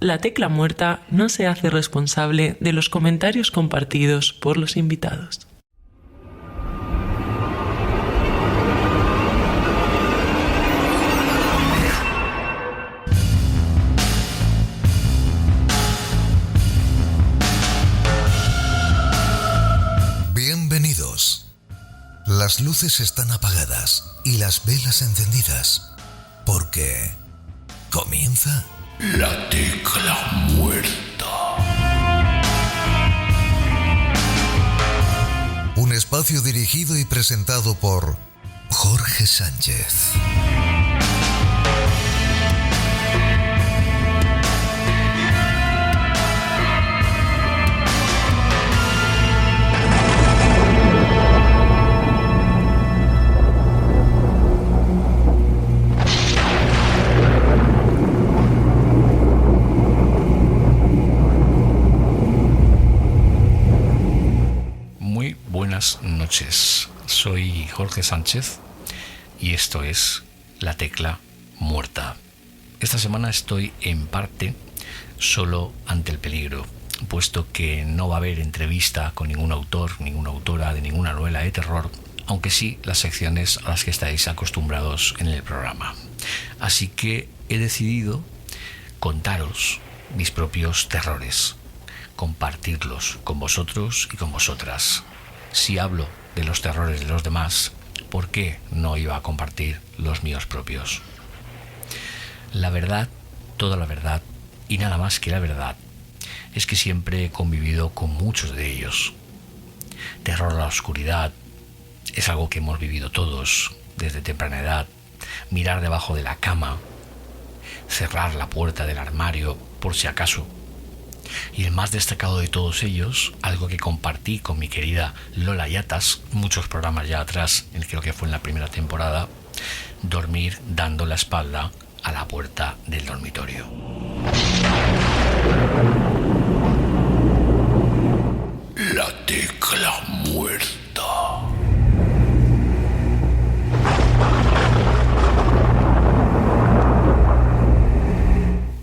La Tecla Muerta no se hace responsable de los comentarios compartidos por los invitados. Bienvenidos. Las luces están apagadas y las velas encendidas, porque comienza La Tecla Muerta. Un espacio dirigido y presentado por Jorge Sánchez. Buenas noches, soy Jorge Sánchez y esto es La Tecla Muerta. Esta semana estoy en parte solo ante el peligro, puesto que no va a haber entrevista con ningún autor, ninguna autora de ninguna novela de terror, aunque sí las secciones a las que estáis acostumbrados en el programa. Así que he decidido contaros mis propios terrores, compartirlos con vosotros y con vosotras. Si hablo de los terrores de los demás, ¿por qué no iba a compartir los míos propios? La verdad, toda la verdad y nada más que la verdad, es que siempre he convivido con muchos de ellos. Terror a la oscuridad es algo que hemos vivido todos desde temprana edad. Mirar debajo de la cama, cerrar la puerta del armario por si acaso. Y el más destacado de todos ellos, algo que compartí con mi querida Lola Yatas muchos programas ya atrás, creo que fue en la primera temporada, dormir dando la espalda a la puerta del dormitorio. La Tecla Muerta.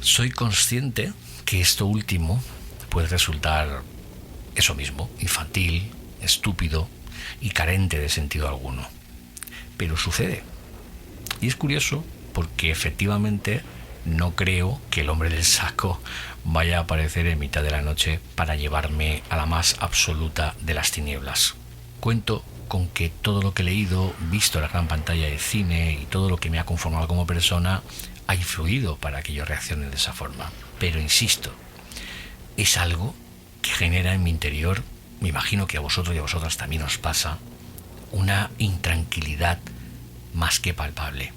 Soy consciente que esto último puede resultar eso mismo, infantil, estúpido y carente de sentido alguno. Pero sucede. Y es curioso porque efectivamente no creo que el hombre del saco vaya a aparecer en mitad de la noche para llevarme a la más absoluta de las tinieblas. Cuento con que todo lo que he leído, visto en la gran pantalla de cine y todo lo que me ha conformado como persona ha influido para que yo reaccione de esa forma. Pero insisto, es algo que genera en mi interior, me imagino que a vosotros y a vosotras también os pasa, una intranquilidad más que palpable.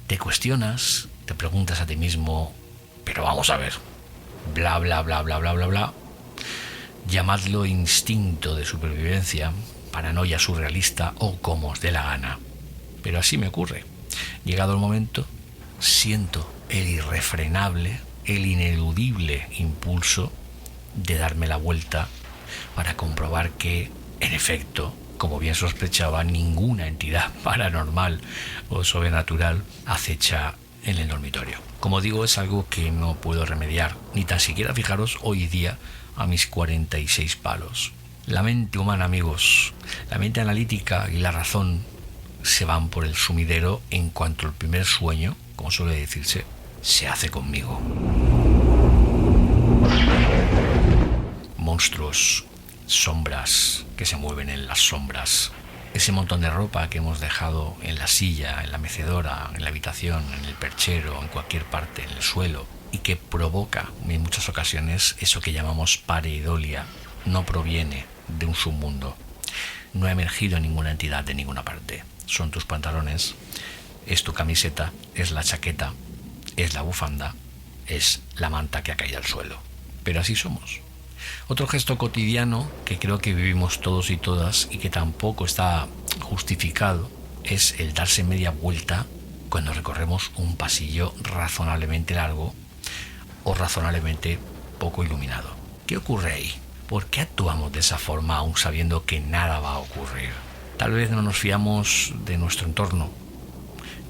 Te cuestionas, te preguntas a ti mismo, pero vamos a ver, bla bla bla bla bla bla bla, llamadlo instinto de supervivencia, paranoia surrealista o como os dé la gana. Pero así me ocurre. Llegado el momento, siento el irrefrenable, el ineludible impulso de darme la vuelta para comprobar que, en efecto, como bien sospechaba, ninguna entidad paranormal o sobrenatural acecha en el dormitorio. Como digo, es algo que no puedo remediar, ni tan siquiera fijaros hoy día a mis 46 palos. La mente humana, amigos, la mente analítica y la razón se van por el sumidero en cuanto el primer sueño, como suele decirse, se hace conmigo. Monstruos, sombras que se mueven en las sombras, ese montón de ropa que hemos dejado en la silla, en la mecedora, en la habitación, en el perchero, en cualquier parte, en el suelo, y que provoca en muchas ocasiones eso que llamamos pareidolia, no proviene de un submundo, no ha emergido ninguna entidad de ninguna parte. Son tus pantalones, es tu camiseta, es la chaqueta, es la bufanda, es la manta que ha caído al suelo. Pero así somos. Otro gesto cotidiano que creo que vivimos todos y todas y que tampoco está justificado es el darse media vuelta cuando recorremos un pasillo razonablemente largo o razonablemente poco iluminado. ¿Qué ocurre ahí? ¿Por qué actuamos de esa forma aún sabiendo que nada va a ocurrir? Tal vez no nos fiamos de nuestro entorno.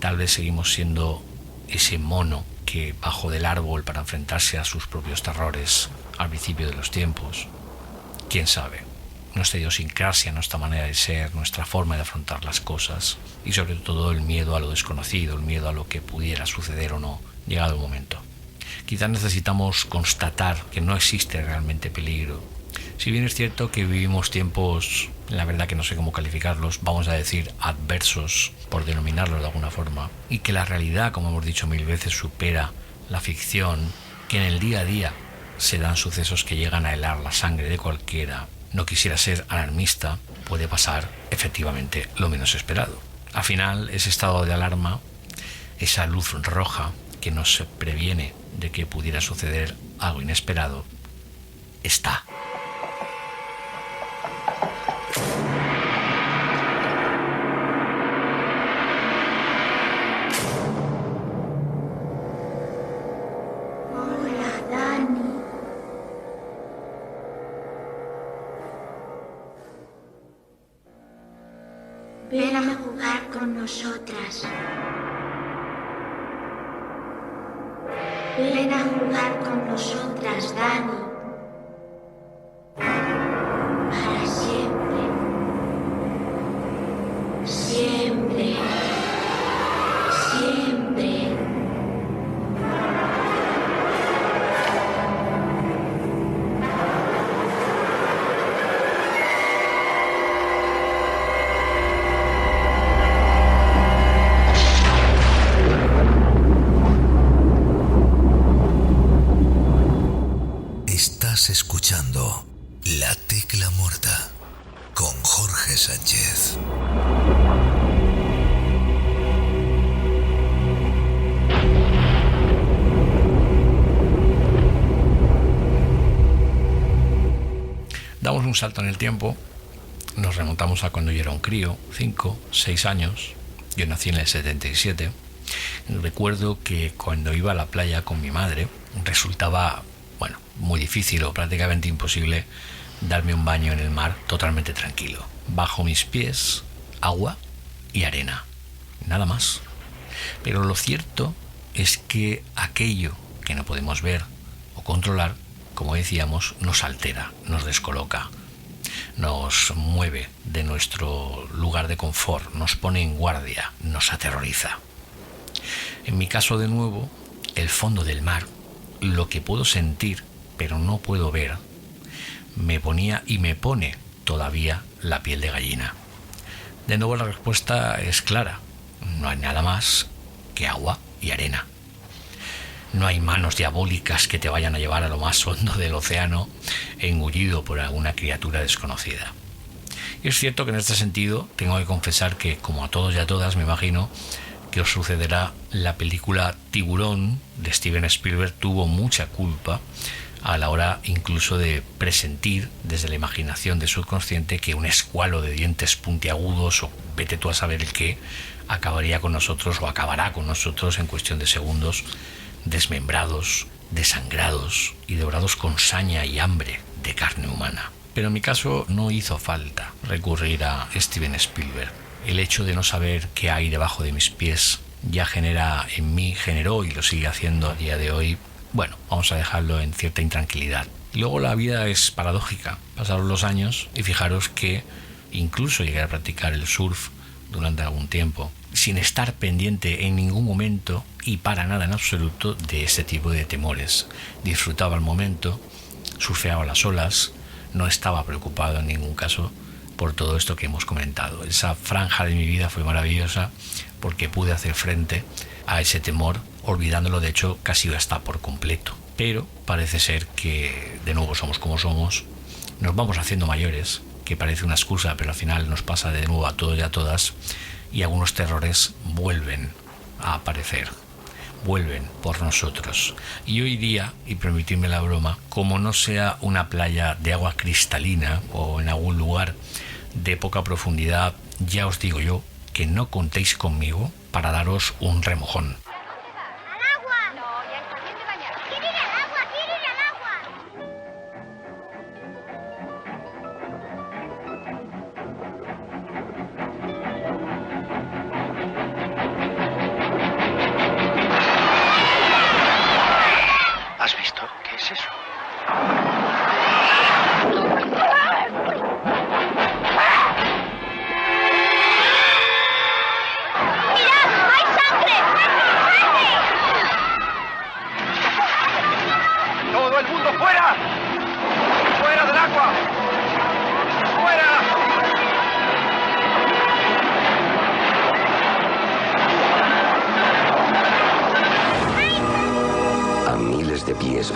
Tal vez seguimos siendo ese mono que bajó del árbol para enfrentarse a sus propios terrores al principio de los tiempos. ¿Quién sabe? Nuestra idiosincrasia, nuestra manera de ser, nuestra forma de afrontar las cosas y sobre todo el miedo a lo desconocido, el miedo a lo que pudiera suceder o no, llegado el momento. Quizás necesitamos constatar que no existe realmente peligro. Si bien es cierto que vivimos tiempos, la verdad que no sé cómo calificarlos, vamos a decir adversos, por denominarlos de alguna forma, y que la realidad, como hemos dicho mil veces, supera la ficción, que en el día a día se dan sucesos que llegan a helar la sangre de cualquiera. No quisiera ser alarmista, puede pasar efectivamente lo menos esperado. Al final, ese estado de alarma, esa luz roja que nos previene de que pudiera suceder algo inesperado, está. Hola, Dani. Ven a jugar con nosotras. Ven a jugar con nosotras, Dani. Para siempre. Siempre. Siempre. Estás escuchando La Tecla Muerta con Jorge Sánchez. Damos un salto en el tiempo, nos remontamos a cuando yo era un crío, 5, 6 años. Yo nací en el 77. Recuerdo que cuando iba a la playa con mi madre resultaba, muy difícil o prácticamente imposible darme un baño en el mar totalmente tranquilo. Bajo mis pies, agua y arena, nada más. Pero lo cierto es que aquello que no podemos ver o controlar, como decíamos, nos altera, nos descoloca, nos mueve de nuestro lugar de confort, nos pone en guardia, nos aterroriza. En mi caso, de nuevo, el fondo del mar, lo que puedo sentir pero no puedo ver, me ponía y me pone todavía la piel de gallina. De nuevo la respuesta es clara, no hay nada más que agua y arena. No hay manos diabólicas que te vayan a llevar a lo más hondo del océano engullido por alguna criatura desconocida. Y es cierto que en este sentido tengo que confesar que, como a todos y a todas, me imagino que os sucederá, la película Tiburón de Steven Spielberg tuvo mucha culpa a la hora incluso de presentir desde la imaginación de subconsciente que un escualo de dientes puntiagudos o vete tú a saber el qué acabaría con nosotros o acabará con nosotros en cuestión de segundos, desmembrados, desangrados y devorados con saña y hambre de carne humana. Pero en mi caso no hizo falta recurrir a Steven Spielberg. El hecho de no saber qué hay debajo de mis pies ya generó y lo sigue haciendo a día de hoy. Bueno, vamos a dejarlo en cierta intranquilidad. Y luego la vida es paradójica. Pasaron los años y fijaros que incluso llegué a practicar el surf durante algún tiempo, sin estar pendiente en ningún momento y para nada en absoluto de ese tipo de temores. Disfrutaba el momento, surfeaba las olas, no estaba preocupado en ningún caso por todo esto que hemos comentado. Esa franja de mi vida fue maravillosa porque pude hacer frente a ese temor, olvidándolo de hecho casi hasta por completo. Pero parece ser que de nuevo somos como somos, nos vamos haciendo mayores, que parece una excusa, pero al final nos pasa de nuevo a todos y a todas, y algunos terrores vuelven a aparecer, vuelven por nosotros. Y hoy día, y permitidme la broma, como no sea una playa de agua cristalina o en algún lugar de poca profundidad, ya os digo yo que no contéis conmigo para daros un remojón.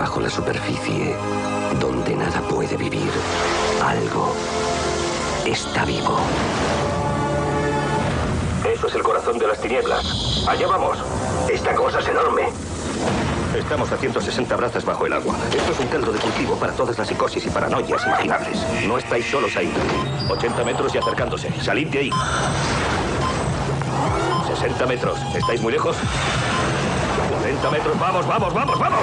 bajo la superficie, donde nada puede vivir, algo está vivo. Eso es el corazón de las tinieblas. Allá vamos. Esta cosa es enorme. Estamos a 160 brazas bajo el agua. Esto es un caldo de cultivo para todas las psicosis y paranoias imaginables. No estáis solos ahí. 80 metros y acercándose. Salid de ahí. 60 metros. ¿Estáis muy lejos? 40 metros. ¡Vamos, vamos, vamos, vamos!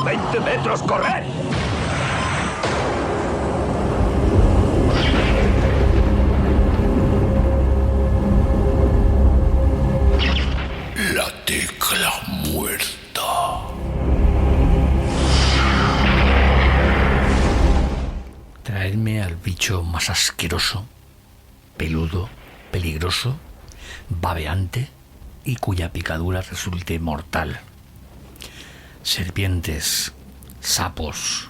20 metros. ¡Corred! La tecla muerta. Traedme al bicho más asqueroso, peludo, peligroso, babeante y cuya picadura resulte mortal. Serpientes, sapos,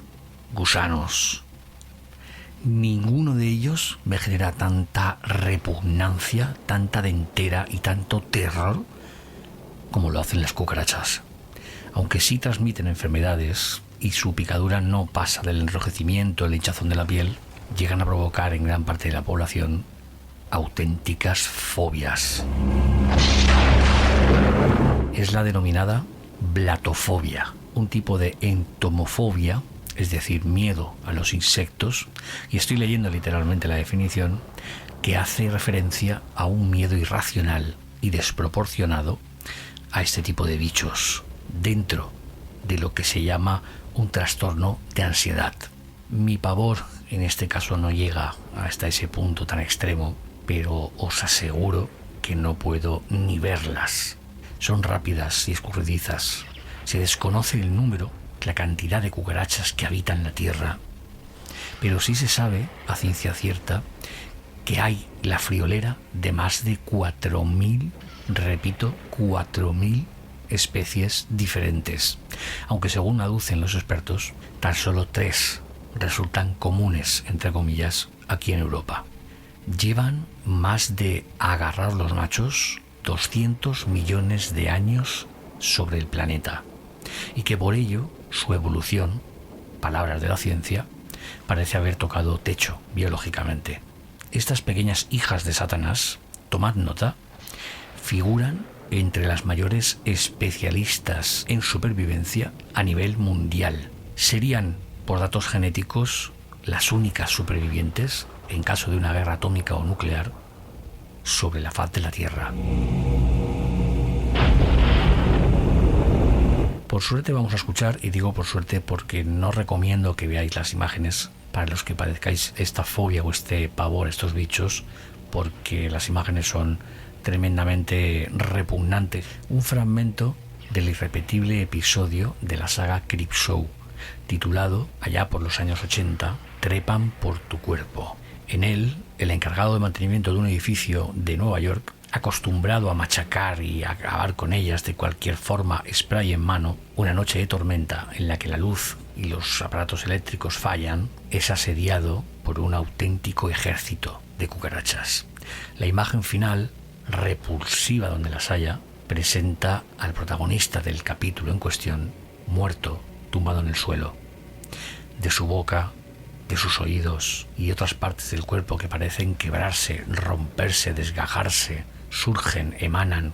gusanos. Ninguno de ellos me genera tanta repugnancia, tanta dentera y tanto terror como lo hacen las cucarachas. Aunque sí transmiten enfermedades y su picadura no pasa del enrojecimiento, el hinchazón de la piel, llegan a provocar en gran parte de la población auténticas fobias. Es la denominada blatofobia, un tipo de entomofobia, es decir, miedo a los insectos, y estoy leyendo literalmente la definición, que hace referencia a un miedo irracional y desproporcionado a este tipo de bichos dentro de lo que se llama un trastorno de ansiedad. Mi pavor en este caso no llega hasta ese punto tan extremo, pero os aseguro que no puedo ni verlas. Son rápidas y escurridizas. Se desconoce el número, la cantidad de cucarachas que habitan la Tierra, pero sí se sabe a ciencia cierta que hay la friolera de más de 4.000, repito, 4.000 especies diferentes, aunque según aducen los expertos, tan solo 3 resultan comunes, entre comillas, aquí en Europa. Llevan más de agarrar los machos 200 millones de años sobre el planeta, y que por ello su evolución, palabras de la ciencia, parece haber tocado techo biológicamente. Estas pequeñas hijas de Satanás, tomad nota, figuran entre las mayores especialistas en supervivencia a nivel mundial. Serían, por datos genéticos, las únicas supervivientes en caso de una guerra atómica o nuclear sobre la faz de la Tierra. Por suerte vamos a escuchar, y digo por suerte porque no recomiendo que veáis las imágenes para los que padezcáis esta fobia o este pavor a estos bichos, porque las imágenes son tremendamente repugnantes. Un fragmento del irrepetible episodio de la saga Creepshow, titulado, allá por los años 80, Trepan por tu cuerpo. En él, el encargado de mantenimiento de un edificio de Nueva York, acostumbrado a machacar y a acabar con ellas de cualquier forma, spray en mano, una noche de tormenta en la que la luz y los aparatos eléctricos fallan, es asediado por un auténtico ejército de cucarachas. La imagen final, repulsiva donde las haya, presenta al protagonista del capítulo en cuestión, muerto, tumbado en el suelo. De su boca, de sus oídos y otras partes del cuerpo que parecen quebrarse, romperse, desgajarse, surgen, emanan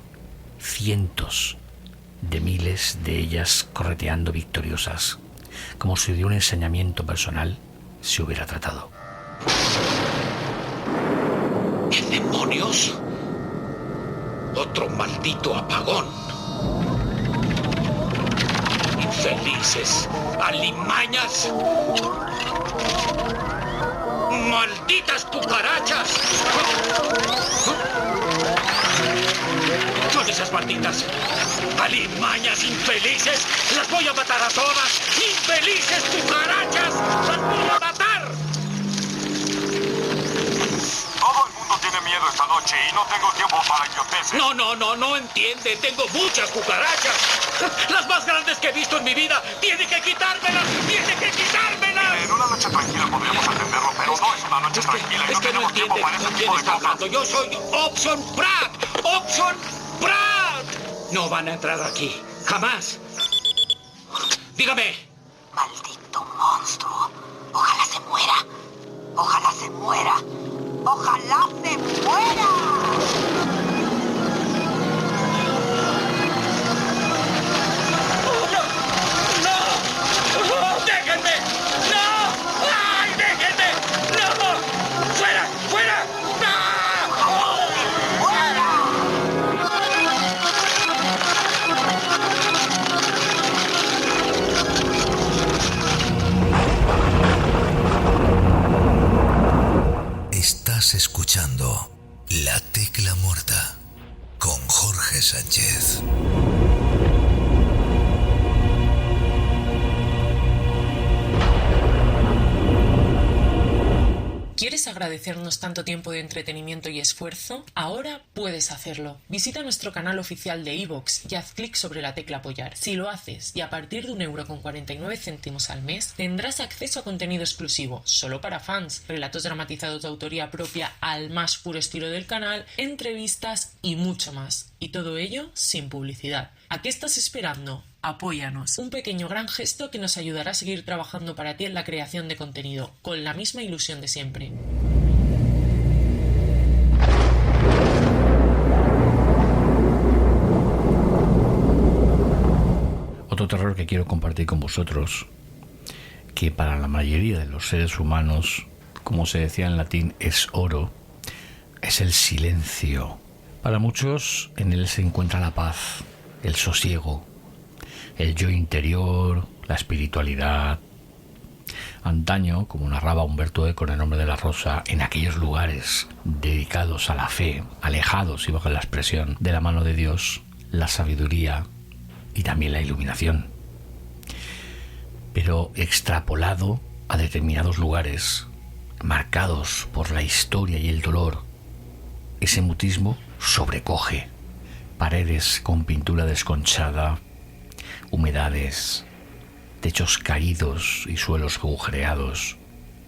cientos de miles de ellas correteando victoriosas, como si de un ensañamiento personal se hubiera tratado. ¿Qué demonios? Otro maldito apagón. Infelices, alimañas. ¡Malditas cucarachas! Son esas malditas alimañas infelices. ¡Las voy a matar a todas! ¡Infelices cucarachas! ¡Las voy a matar! Todo el mundo tiene miedo esta noche y no tengo tiempo para idioteces. No entiende. Tengo muchas cucarachas. Las más grandes que he visto en mi vida. ¡Tiene que quitármelas! ¡Tiene que quitármelas! En una noche tranquila podríamos atenderlo, pero no es una noche tranquila y no tenemos tiempo para ese tipo de cosas. Yo soy Opson Pratt. ¡Opson Pratt! No van a entrar aquí. Jamás. Dígame. Maldito monstruo. Ojalá se muera. Ojalá se muera. Ojalá se muera. ¡No! ¡Déjenme! ¡No! ¡Ay, déjenme! ¡No! ¡Fuera! ¡Fuera! Estás escuchando La Tecla Muerta con Jorge Sánchez. ¿Quieres agradecernos tanto tiempo de entretenimiento y esfuerzo? Ahora puedes hacerlo. Visita nuestro canal oficial de iVoox y haz clic sobre la tecla apoyar. Si lo haces y a partir de 1,49€ al mes, tendrás acceso a contenido exclusivo, solo para fans, relatos dramatizados de autoría propia al más puro estilo del canal, entrevistas y mucho más. Y todo ello sin publicidad. ¿A qué estás esperando? Apóyanos. Un pequeño gran gesto que nos ayudará a seguir trabajando para ti en la creación de contenido, con la misma ilusión de siempre. Otro terror que quiero compartir con vosotros, que para la mayoría de los seres humanos, como se decía en latín, es oro, es el silencio. Para muchos en él se encuentra la paz, el sosiego, el yo interior, la espiritualidad. Antaño, como narraba Humberto Eco en El nombre de la rosa, en aquellos lugares dedicados a la fe, alejados, y bajo la expresión, de la mano de Dios, la sabiduría y también la iluminación. Pero extrapolado a determinados lugares, marcados por la historia y el dolor, ese mutismo sobrecoge. Paredes con pintura desconchada, humedades, techos caídos y suelos agujereados,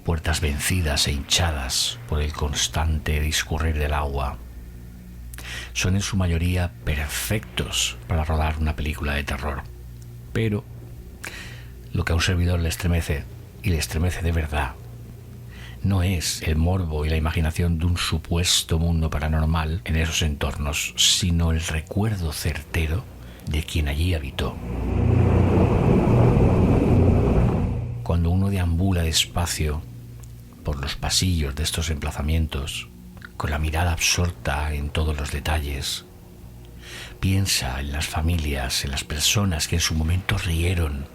puertas vencidas e hinchadas por el constante discurrir del agua. Son en su mayoría perfectos para rodar una película de terror. Pero lo que a un servidor le estremece, y le estremece de verdad, no es el morbo y la imaginación de un supuesto mundo paranormal en esos entornos, sino el recuerdo certero de quien allí habitó. Cuando uno deambula despacio por los pasillos de estos emplazamientos, con la mirada absorta en todos los detalles, piensa en las familias, en las personas que en su momento rieron,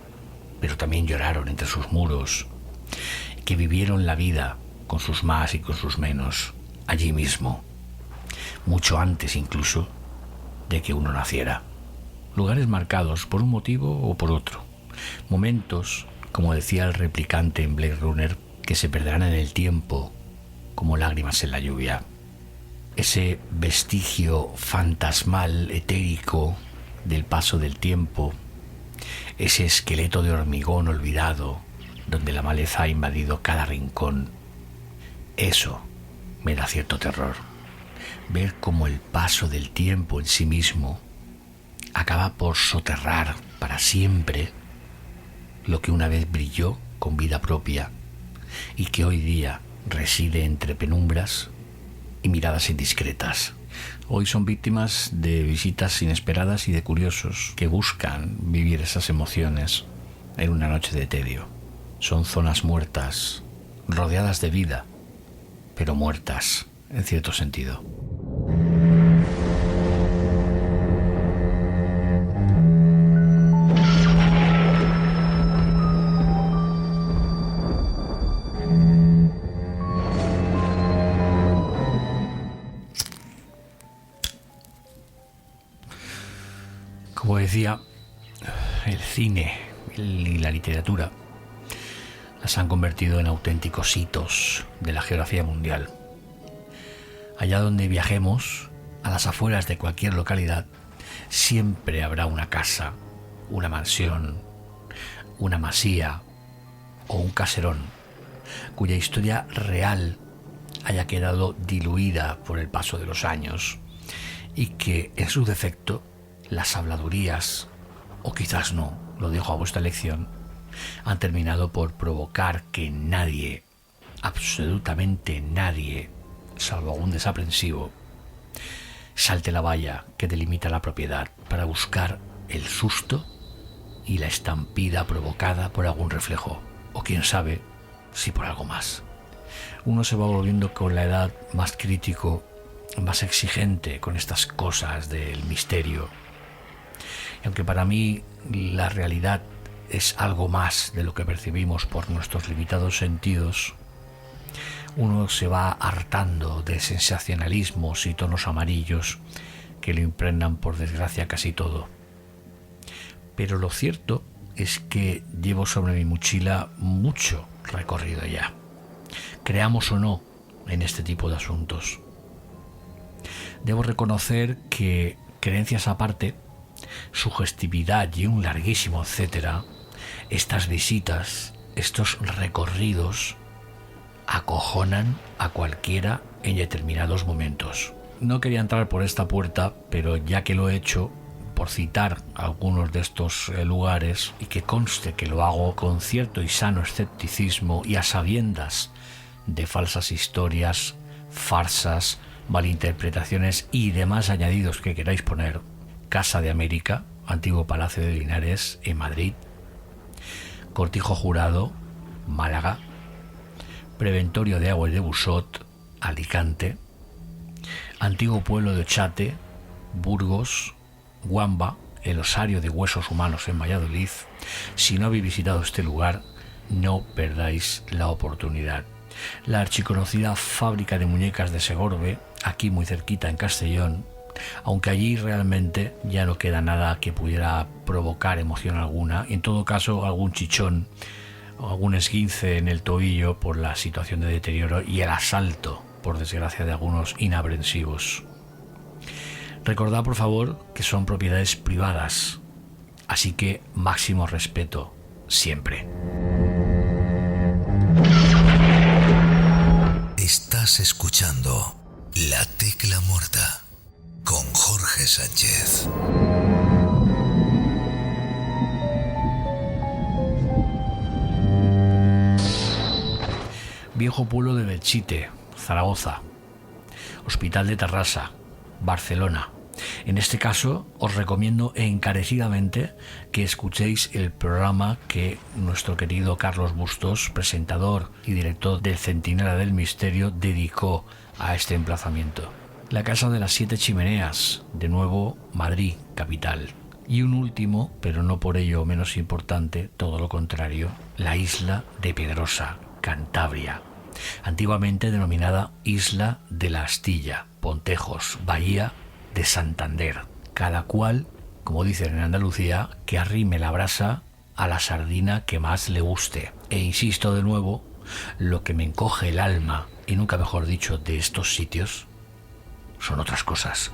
pero también lloraron entre sus muros, que vivieron la vida con sus más y con sus menos, allí mismo, mucho antes incluso de que uno naciera. Lugares marcados por un motivo o por otro, momentos, como decía el replicante en Blade Runner, que se perderán en el tiempo como lágrimas en la lluvia. Ese vestigio fantasmal, etérico, del paso del tiempo, ese esqueleto de hormigón olvidado, donde la maleza ha invadido cada rincón. Eso me da cierto terror. Ver cómo el paso del tiempo en sí mismo acaba por soterrar para siempre lo que una vez brilló con vida propia y que hoy día reside entre penumbras y miradas indiscretas. Hoy son víctimas de visitas inesperadas y de curiosos que buscan vivir esas emociones en una noche de tedio. Son zonas muertas, rodeadas de vida, pero muertas en cierto sentido. Como decía, el cine y la literatura las han convertido en auténticos hitos de la geografía mundial. Allá donde viajemos, a las afueras de cualquier localidad, siempre habrá una casa, una mansión, una masía o un caserón cuya historia real haya quedado diluida por el paso de los años y que, en su defecto, las habladurías, o quizás no, lo dejo a vuestra elección, han terminado por provocar que nadie, absolutamente nadie, salvo algún desaprensivo, salte la valla que delimita la propiedad para buscar el susto y la estampida provocada por algún reflejo, o quién sabe si por algo más. Uno se va volviendo con la edad más crítico, más exigente con estas cosas del misterio. Y aunque para mí la realidad es algo más de lo que percibimos por nuestros limitados sentidos, uno se va hartando de sensacionalismos y tonos amarillos que lo impregnan, por desgracia, casi todo. Pero lo cierto es que llevo sobre mi mochila mucho recorrido ya, creamos o no en este tipo de asuntos. Debo reconocer que, creencias aparte, sugestividad y un larguísimo etcétera, estas visitas, estos recorridos, acojonan a cualquiera en determinados momentos. No quería entrar por esta puerta, pero ya que lo he hecho, por citar algunos de estos lugares, y que conste que lo hago con cierto y sano escepticismo y a sabiendas de falsas historias, farsas, malinterpretaciones y demás añadidos que queráis poner: Casa de América, antiguo Palacio de Linares en Madrid; Cortijo Jurado, Málaga; Preventorio de Aguas de Busot, Alicante; antiguo pueblo de Ochate, Burgos; Guamba, el osario de huesos humanos en Valladolid. Si no habéis visitado este lugar, no perdáis la oportunidad. La archiconocida fábrica de muñecas de Segorbe, aquí muy cerquita en Castellón, aunque allí realmente ya no queda nada que pudiera provocar emoción alguna, en todo caso algún chichón o algún esguince en el tobillo por la situación de deterioro y el asalto, por desgracia, de algunos inaprensivos. Recordad, por favor, que son propiedades privadas, así que máximo respeto siempre. Estás escuchando La Tecla Muerta con Jorge Sánchez. Viejo pueblo de Belchite, Zaragoza; Hospital de Tarrasa, Barcelona. En este caso, os recomiendo encarecidamente que escuchéis el programa que nuestro querido Carlos Bustos, presentador y director del Centinela del Misterio, dedicó a este emplazamiento. La Casa de las 7 Chimeneas, de nuevo Madrid, capital. Y un último, pero no por ello menos importante, todo lo contrario, la isla de Pedrosa, Cantabria, antiguamente denominada Isla de la Astilla, Pontejos, Bahía de Santander. Cada cual, como dicen en Andalucía, que arrime la brasa a la sardina que más le guste. E insisto de nuevo, lo que me encoge el alma, y nunca mejor dicho, de estos sitios, son otras cosas.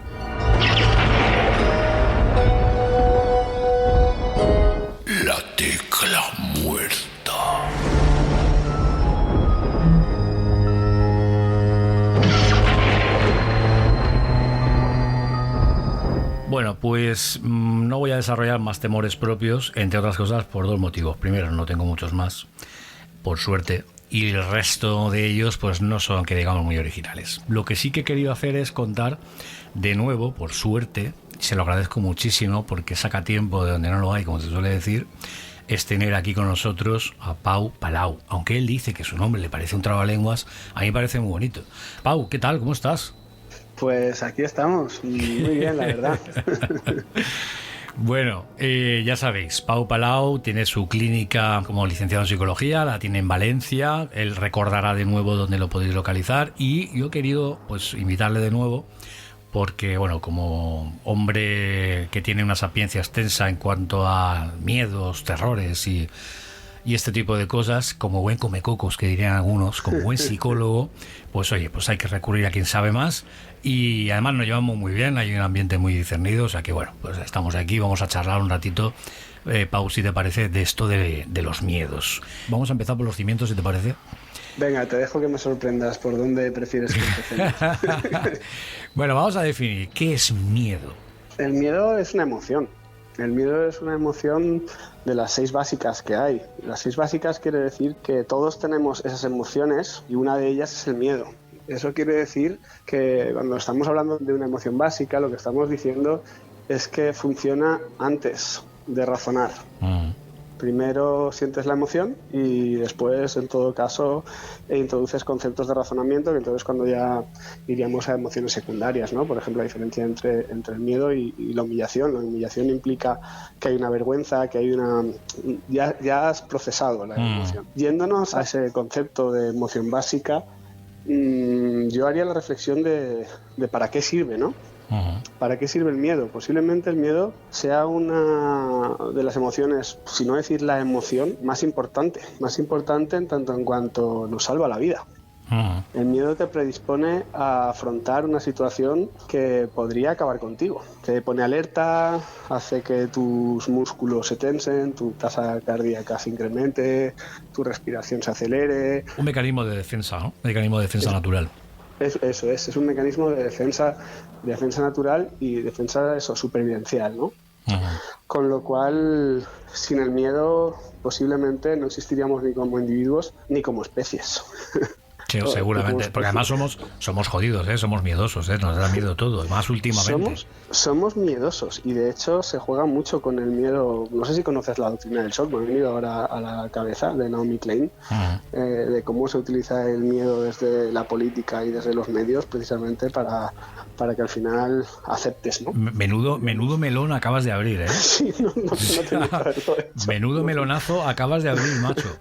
La Tecla Muerta. Bueno, pues no voy a desarrollar más temores propios, entre otras cosas por dos motivos. Primero, no tengo muchos más, por suerte, y el resto de ellos pues no son, que digamos, muy originales. Lo que sí que he querido hacer es contar de nuevo, por suerte, se lo agradezco muchísimo porque saca tiempo de donde no lo hay, como se suele decir, es tener aquí con nosotros a Pau Palau. Aunque él dice que su nombre le parece un trabalenguas, a mí me parece muy bonito. Pau, ¿qué tal? ¿Cómo estás? Pues aquí estamos, muy bien, la verdad. Bueno, ya sabéis, Pau Palau tiene su clínica como licenciado en psicología, la tiene en Valencia. Él recordará de nuevo dónde lo podéis localizar, y yo he querido pues invitarle de nuevo porque, bueno, como hombre que tiene una sapiencia extensa en cuanto a miedos, terrores y este tipo de cosas, como buen comecocos, que dirían algunos, como buen psicólogo, pues oye, pues hay que recurrir a quien sabe más. Y además nos llevamos muy bien, hay un ambiente muy discernido, o sea que bueno, pues estamos aquí, vamos a charlar un ratito, Pau, si te parece, de esto de los miedos. Vamos a empezar por los cimientos, si te parece. Venga, te dejo que me sorprendas. ¿Por dónde prefieres que empecemos? Bueno, vamos a definir, ¿qué es miedo? El miedo es una emoción. El miedo es una emoción de las 6 básicas que hay. Las 6 básicas quiere decir que todos tenemos esas emociones y una de ellas es el miedo. Eso quiere decir que cuando estamos hablando de una emoción básica, lo que estamos diciendo es que funciona antes de razonar. Primero sientes la emoción y después, en todo caso, introduces conceptos de razonamiento, que entonces cuando ya iríamos a emociones secundarias, ¿no? Por ejemplo, la diferencia entre el miedo y la humillación. La humillación implica que hay una vergüenza, que hay una... Ya has procesado la emoción. Yéndonos a ese concepto de emoción básica, yo haría la reflexión de para qué sirve, ¿no? ¿Para qué sirve el miedo? Posiblemente el miedo sea una de las emociones, si no decir la emoción, más importante en tanto en cuanto nos salva la vida. El miedo te predispone a afrontar una situación que podría acabar contigo. Te pone alerta, hace que tus músculos se tensen, tu tasa cardíaca se incremente, tu respiración se acelere. Un mecanismo de defensa, ¿no? Un mecanismo de defensa natural. Eso es un mecanismo de defensa natural y defensa supervivencial, ¿no? Con lo cual, sin el miedo, posiblemente no existiríamos ni como individuos ni como especies. Sí, seguramente, porque además somos jodidos, somos miedosos, nos da miedo todo, más últimamente. Somos miedosos y de hecho se juega mucho con el miedo. No sé si conoces la doctrina del shock, me ha venido ahora a la cabeza, de Naomi Klein, de cómo se utiliza el miedo desde la política y desde los medios precisamente para que al final aceptes, ¿no? Menudo melón acabas de abrir, ¿eh? Sí, no tenía que haberlo hecho. Menudo melonazo acabas de abrir, macho.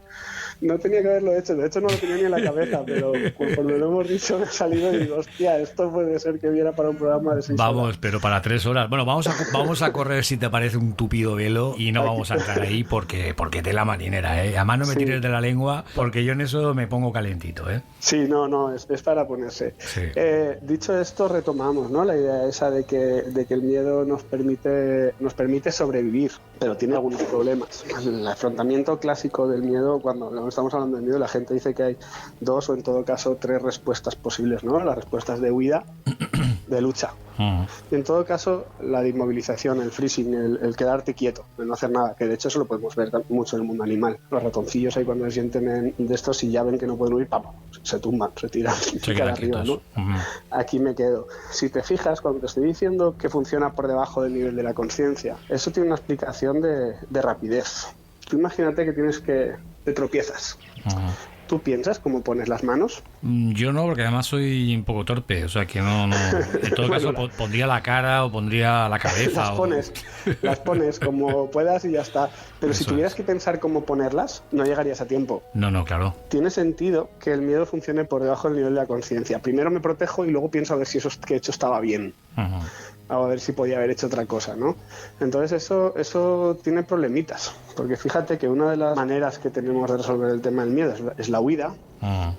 No tenía que haberlo hecho, de hecho no lo tenía ni en la cabeza, pero conforme lo hemos dicho me ha salido y digo, hostia, esto puede ser que viera para un programa de 6 horas. Vamos, pero para 3 horas. Bueno, vamos a correr si te parece un tupido velo y no vamos a entrar ahí porque tela marinera, ¿eh? Además no me tires de la lengua porque yo en eso me pongo calentito, ¿eh? Sí, no, es para ponerse. Sí. Dicho esto, retomamos, ¿no? La idea esa de que el miedo nos permite sobrevivir, pero tiene algunos problemas. El afrontamiento clásico del miedo, cuando estamos hablando de miedo, la gente dice que hay 2 o en todo caso 3 respuestas posibles, ¿no? Las respuestas de huida, de lucha. Y en todo caso, la de inmovilización, el freezing, el quedarte quieto, el no hacer nada, que de hecho eso lo podemos ver mucho en el mundo animal. Los ratoncillos ahí cuando se sienten de estos y ya ven que no pueden huir, se tumban, se tiran arriba, ¿no? Aquí me quedo. Si te fijas, cuando te estoy diciendo que funciona por debajo del nivel de la conciencia, eso tiene una explicación de rapidez. Tú imagínate que te tropiezas. ¿Tú piensas cómo pones las manos? Yo no, porque además soy un poco torpe, o sea que no. En todo caso pondría la cara o pondría la cabeza. Las pones como puedas y ya está. Pero si tuvieras que pensar cómo ponerlas, no llegarías a tiempo. No, claro. Tiene sentido que el miedo funcione por debajo del nivel de la conciencia. Primero me protejo y luego pienso a ver si eso que he hecho estaba bien. A ver si podía haber hecho otra cosa, ¿no? Entonces eso tiene problemitas, porque fíjate que una de las maneras que tenemos de resolver el tema del miedo es la huida.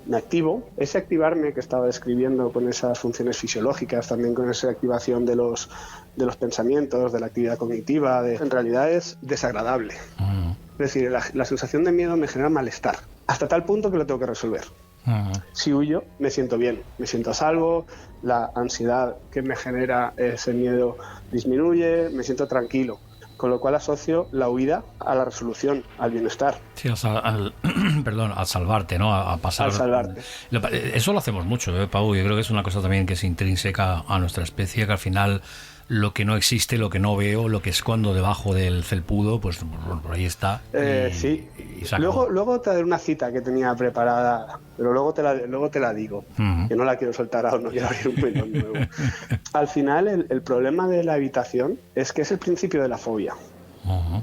Me activo. Ese activarme que estaba describiendo con esas funciones fisiológicas, también con esa activación de los pensamientos, de la actividad cognitiva, en realidad es desagradable. Es decir, la sensación de miedo me genera malestar, hasta tal punto que lo tengo que resolver. Si huyo, me siento bien, me siento a salvo, la ansiedad que me genera ese miedo disminuye, me siento tranquilo, con lo cual asocio la huida a la resolución, al bienestar. Sí, al salvarte, ¿no? A pasar. Al salvarte. Eso lo hacemos mucho, Pau. Yo creo que es una cosa también que es intrínseca a nuestra especie, que al final lo que no existe, lo que no veo, lo que escondo debajo del felpudo, pues por ahí está. Sí. Luego te daré una cita que tenía preparada, pero luego te la digo, que no la quiero soltar ahora, no quiero abrir un melón nuevo. Al final, el problema de la evitación es que es el principio de la fobia.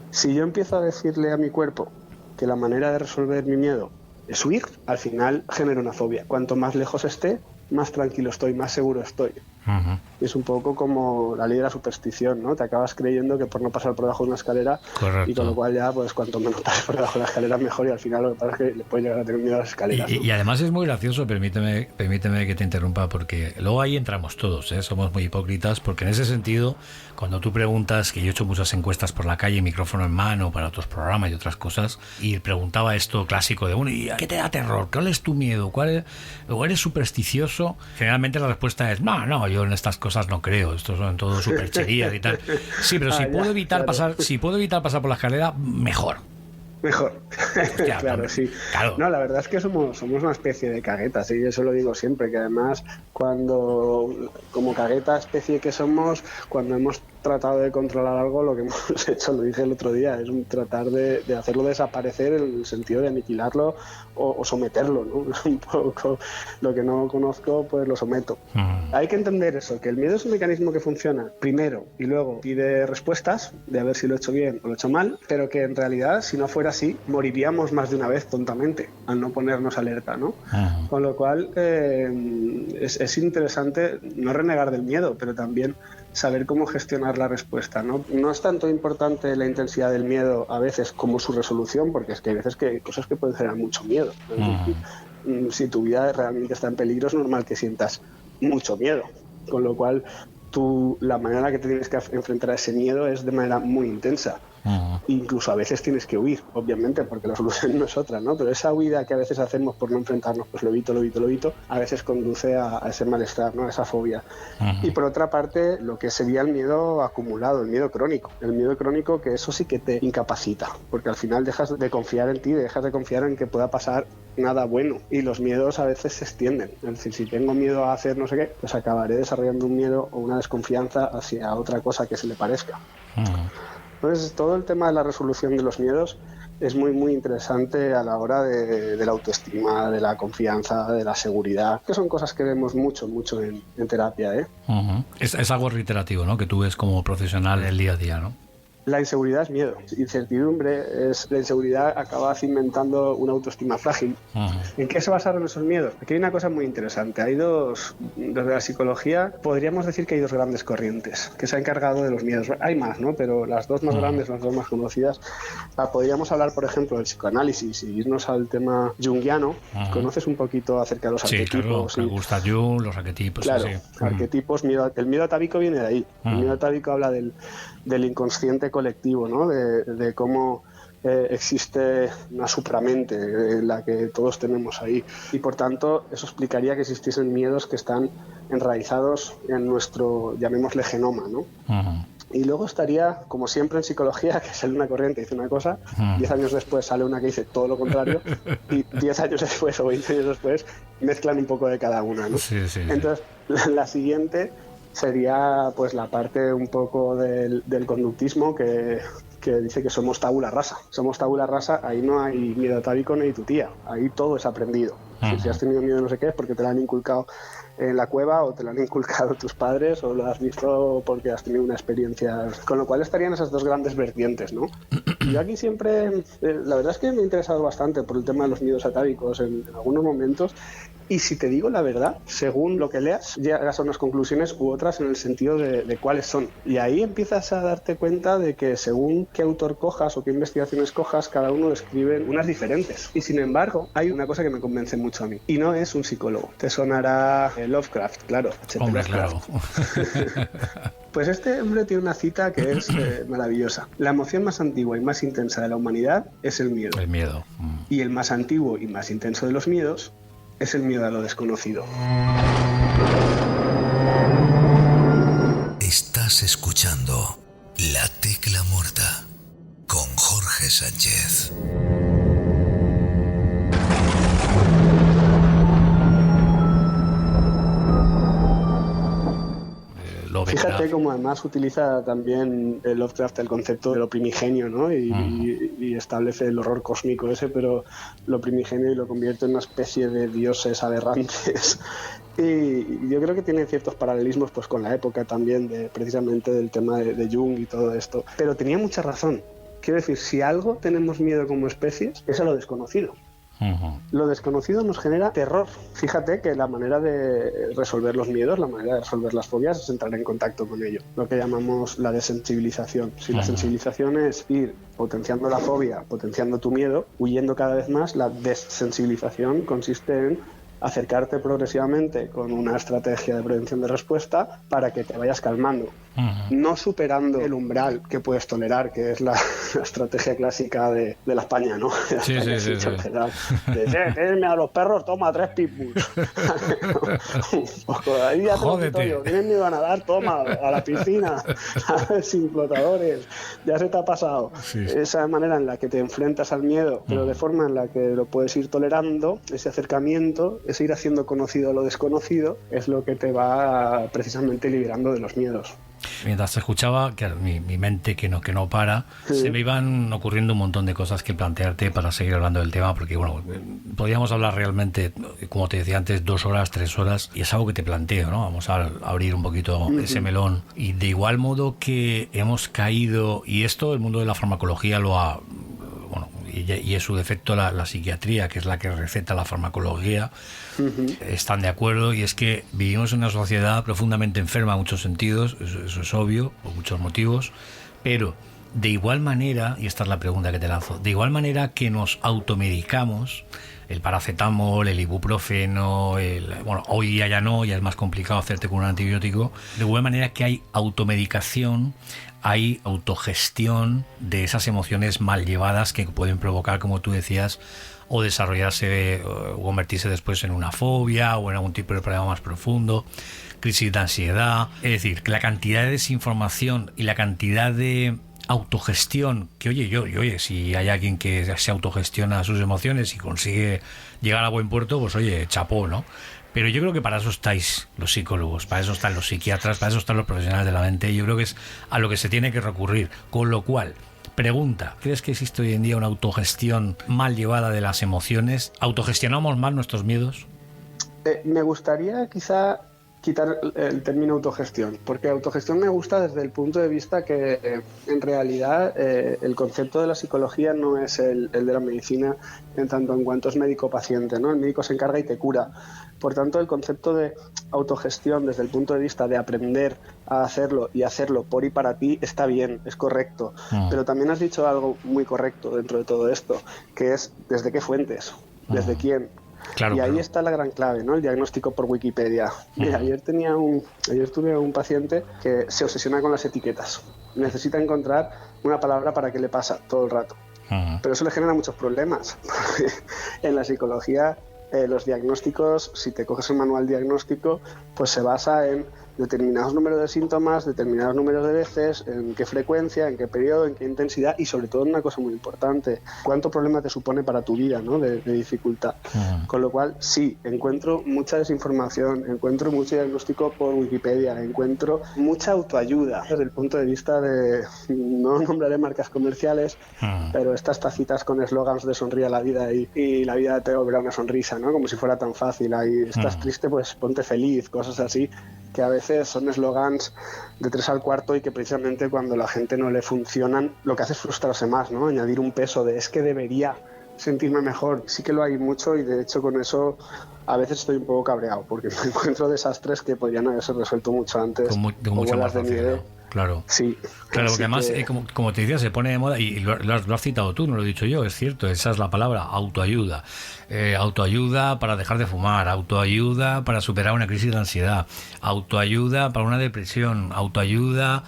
Si yo empiezo a decirle a mi cuerpo que la manera de resolver mi miedo es huir, al final genero una fobia. Cuanto más lejos esté, más tranquilo estoy, más seguro estoy. Es un poco como la ley de la superstición, ¿no? Te acabas creyendo que por no pasar por debajo de una escalera, correcto, y con lo cual ya, pues cuanto menos pases por debajo de la escalera mejor, y al final lo que pasa es que le puedes llegar a tener miedo a las escaleras. Y además es muy gracioso, permíteme que te interrumpa, porque luego ahí entramos todos, somos muy hipócritas, porque en ese sentido, cuando tú preguntas, que yo he hecho muchas encuestas por la calle, micrófono en mano, para otros programas y otras cosas, y preguntaba esto clásico de uno, ¿y qué te da terror? ¿Cuál es tu miedo? ¿O eres supersticioso? Generalmente la respuesta es, no, yo yo en estas cosas no creo, esto son todo supercherías y tal. Sí, pero si puedo evitar pasar por la escalera, mejor. Hostia, claro, sí. Claro. No, la verdad es que somos una especie de caguetas, y eso lo digo siempre, que además como cagueta especie que somos, cuando hemos tratado de controlar algo, lo que hemos hecho, lo dije el otro día, es tratar de hacerlo desaparecer, en el sentido de aniquilarlo o someterlo, ¿no? Un poco lo que no conozco, pues lo someto. Hay que entender eso, que el miedo es un mecanismo que funciona primero y luego pide respuestas de a ver si lo he hecho bien o lo he hecho mal, pero que en realidad, si no fuera así, moriríamos más de una vez tontamente al no ponernos alerta, ¿no? Con lo cual es interesante no renegar del miedo, pero también saber cómo gestionar la respuesta, ¿no? No es tanto importante la intensidad del miedo a veces como su resolución, porque es que hay veces que hay cosas que pueden generar mucho miedo. Si tu vida realmente está en peligro, es normal que sientas mucho miedo, con lo cual la manera en la que te tienes que enfrentar a ese miedo es de manera muy intensa. Incluso a veces tienes que huir, obviamente, porque la solución no es otra, ¿no? Pero esa huida que a veces hacemos por no enfrentarnos, pues lo evito, a veces conduce a ese malestar, ¿no? A esa fobia. Y por otra parte, lo que sería el miedo acumulado, el miedo crónico, que eso sí que te incapacita, porque al final dejas de confiar en ti, dejas de confiar en que pueda pasar nada bueno, y los miedos a veces se extienden. Es decir, si tengo miedo a hacer no sé qué, pues acabaré desarrollando un miedo o una desconfianza hacia otra cosa que se le parezca. Entonces, todo el tema de la resolución de los miedos es muy, muy interesante a la hora de la autoestima, de la confianza, de la seguridad, que son cosas que vemos mucho en terapia, ¿eh? Es algo reiterativo, ¿no? Que tú ves como profesional el día a día, ¿no? La inseguridad es miedo. Incertidumbre la inseguridad acaba cimentando una autoestima frágil. ¿En qué se basaron esos miedos? Aquí hay una cosa muy interesante. Desde la psicología, podríamos decir que hay dos grandes corrientes que se han encargado de los miedos. Hay más, ¿no? Pero las dos más grandes, las dos más conocidas, podríamos hablar, por ejemplo, del psicoanálisis y irnos al tema junguiano. ¿Conoces un poquito acerca de los arquetipos? Sí, claro, me gusta Jung, los arquetipos. Claro, arquetipos, el miedo atávico viene de ahí. El miedo atávico habla del inconsciente colectivo, ¿no? De cómo existe una supramente en la que todos tenemos ahí, y por tanto eso explicaría que existiesen miedos que están enraizados en nuestro, llamémosle, genoma, ¿no? Y luego estaría, como siempre en psicología, que sale una corriente y dice una cosa, 10 años después sale una que dice todo lo contrario, y 10 años después o 20 años después mezclan un poco de cada una, ¿no? Entonces, la siguiente sería pues la parte un poco del conductismo que dice que somos tabula rasa. Somos tabula rasa, ahí no hay miedo atávico ni tutía, ahí todo es aprendido. Si has tenido miedo no sé qué es porque te lo han inculcado en la cueva, o te lo han inculcado tus padres, o lo has visto porque has tenido una experiencia, con lo cual estarían esas dos grandes vertientes, ¿no? Yo aquí siempre, la verdad es que me he interesado bastante por el tema de los miedos atávicos en algunos momentos, y si te digo la verdad, según lo que leas, llegas a unas conclusiones u otras en el sentido de cuáles son, y ahí empiezas a darte cuenta de que según qué autor cojas o qué investigaciones cojas, cada uno describe unas diferentes, y sin embargo hay una cosa que me convence mucho a mí, y no es un psicólogo. Te sonará Lovecraft, claro. Hombre, claro. Pues este hombre tiene una cita que es maravillosa. La emoción más antigua y más intensa de la humanidad es el miedo. El miedo. Y el más antiguo y más intenso de los miedos es el miedo a lo desconocido. Estás escuchando La Tecla Muerta con Jorge Sánchez. Fíjate cómo además utiliza también Lovecraft el concepto de lo primigenio, ¿no? Y establece el horror cósmico ese, pero lo primigenio, y lo convierte en una especie de dioses aberrantes. Y yo creo que tiene ciertos paralelismos pues con la época también, precisamente del tema de Jung y todo esto. Pero tenía mucha razón. Quiero decir, si algo tenemos miedo como especies, es a lo desconocido. Lo desconocido nos genera terror. Fíjate que la manera de resolver los miedos, la manera de resolver las fobias, es entrar en contacto con ello, lo que llamamos la desensibilización. Si la sensibilización es ir potenciando la fobia, potenciando tu miedo, huyendo cada vez más, la desensibilización consiste en acercarte progresivamente con una estrategia de prevención de respuesta para que te vayas calmando. no superando el umbral que puedes tolerar, que es la estrategia clásica de la España, ¿no? Sí. Tienes a los perros, toma 3 pitbulls. Ahí ya te tienes miedo a nadar, toma, a la piscina, sin flotadores, ya se te ha pasado. Sí. Esa manera en la que te enfrentas al miedo, pero de forma en la que lo puedes ir tolerando, ese acercamiento, ese ir haciendo conocido lo desconocido, es lo que te va precisamente liberando de los miedos. Mientras te escuchaba, que mi mente que no para, se me iban ocurriendo un montón de cosas que plantearte para seguir hablando del tema, porque bueno, podríamos hablar realmente, como te decía antes, 2 horas, 3 horas, y es algo que te planteo, ¿no? Vamos a abrir un poquito ese melón. Y de igual modo que hemos caído, y esto el mundo de la farmacología lo ha... y es su defecto la psiquiatría, que es la que receta la farmacología, están de acuerdo, y es que vivimos en una sociedad profundamente enferma en muchos sentidos, eso es obvio, por muchos motivos, pero de igual manera, y esta es la pregunta que te lanzo, de igual manera que nos automedicamos, el paracetamol, el ibuprofeno, hoy ya es más complicado hacerte con un antibiótico, de igual manera que hay automedicación, hay autogestión de esas emociones mal llevadas que pueden provocar, como tú decías, o desarrollarse o convertirse después en una fobia o en algún tipo de problema más profundo, crisis de ansiedad. Es decir, que la cantidad de desinformación y la cantidad de autogestión, que oye, si hay alguien que se autogestiona sus emociones y consigue llegar a buen puerto, pues oye, chapó, ¿no? Pero yo creo que para eso estáis los psicólogos, para eso están los psiquiatras, para eso están los profesionales de la mente, y yo creo que es a lo que se tiene que recurrir. Con lo cual, pregunta, ¿crees que existe hoy en día una autogestión mal llevada de las emociones? ¿Autogestionamos mal nuestros miedos? Me gustaría quizá quitar el término autogestión, porque autogestión me gusta desde el punto de vista que en realidad el concepto de la psicología no es el de la medicina en tanto en cuanto es médico-paciente, ¿no? El médico se encarga y te cura. Por tanto, el concepto de autogestión desde el punto de vista de aprender a hacerlo y hacerlo por y para ti está bien, es correcto. Pero también has dicho algo muy correcto dentro de todo esto, que es ¿desde qué fuentes? ¿Desde quién? Claro, y ahí está la gran clave, ¿no? El diagnóstico por Wikipedia. Mira, ayer tuve un paciente que se obsesiona con las etiquetas. Necesita encontrar una palabra para qué le pasa todo el rato. Pero eso le genera muchos problemas. En la psicología, los diagnósticos, si te coges el manual diagnóstico, pues se basa en determinados números de síntomas, determinados números de veces, en qué frecuencia, en qué periodo, en qué intensidad, y sobre todo en una cosa muy importante, cuánto problema te supone para tu vida, ¿no? de dificultad. Con lo cual, sí, encuentro mucha desinformación, encuentro mucho diagnóstico por Wikipedia, encuentro mucha autoayuda desde el punto de vista de, no nombraré marcas comerciales, pero estas tacitas con eslogans de sonríe a la vida y la vida te devolverá una sonrisa, ¿no? Como si fuera tan fácil. Ahí estás triste, pues ponte feliz, cosas así, que a veces son eslogans de 3 al cuarto y que precisamente cuando la gente no le funcionan, lo que hace es frustrarse más, ¿no? Añadir un peso de es que debería sentirme mejor. Sí que lo hay mucho, y de hecho con eso a veces estoy un poco cabreado, porque me encuentro desastres que podrían haberse resuelto mucho antes, con mucha más facilidad. Claro. Sí. Claro, porque además, como te decía, se pone de moda, y lo has citado tú, no lo he dicho yo, es cierto, esa es la palabra, autoayuda. Autoayuda para dejar de fumar, autoayuda para superar una crisis de ansiedad, autoayuda para una depresión, autoayuda...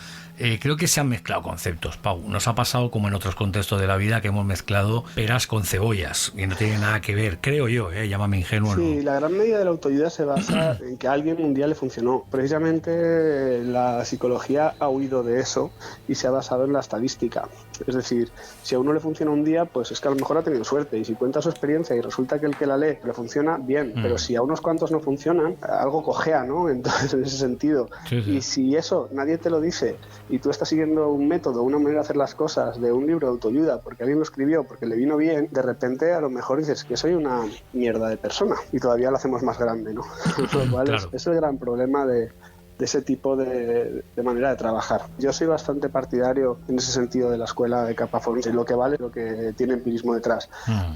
creo que se han mezclado conceptos, Pau. Nos ha pasado como en otros contextos de la vida que hemos mezclado peras con cebollas y no tiene nada que ver, creo yo, llámame ingenuo. Sí, ¿no? La gran medida de la autoayuda se basa en que a alguien un día le funcionó. Precisamente la psicología ha huido de eso y se ha basado en la estadística. Es decir, si a uno le funciona un día, pues es que a lo mejor ha tenido suerte, y si cuenta su experiencia y resulta que el que la lee le funciona, bien, pero si a unos cuantos no funcionan, algo cojea, ¿no? Entonces, en ese sentido. Sí. Y si eso nadie te lo dice y tú estás siguiendo un método, una manera de hacer las cosas de un libro de autoayuda porque alguien lo escribió, porque le vino bien, de repente a lo mejor dices que soy una mierda de persona, y todavía lo hacemos más grande, ¿no? Lo cual claro. es el gran problema de ese tipo de manera de trabajar. Yo soy bastante partidario en ese sentido de la escuela de Capafón, lo que vale, lo que tiene empirismo detrás.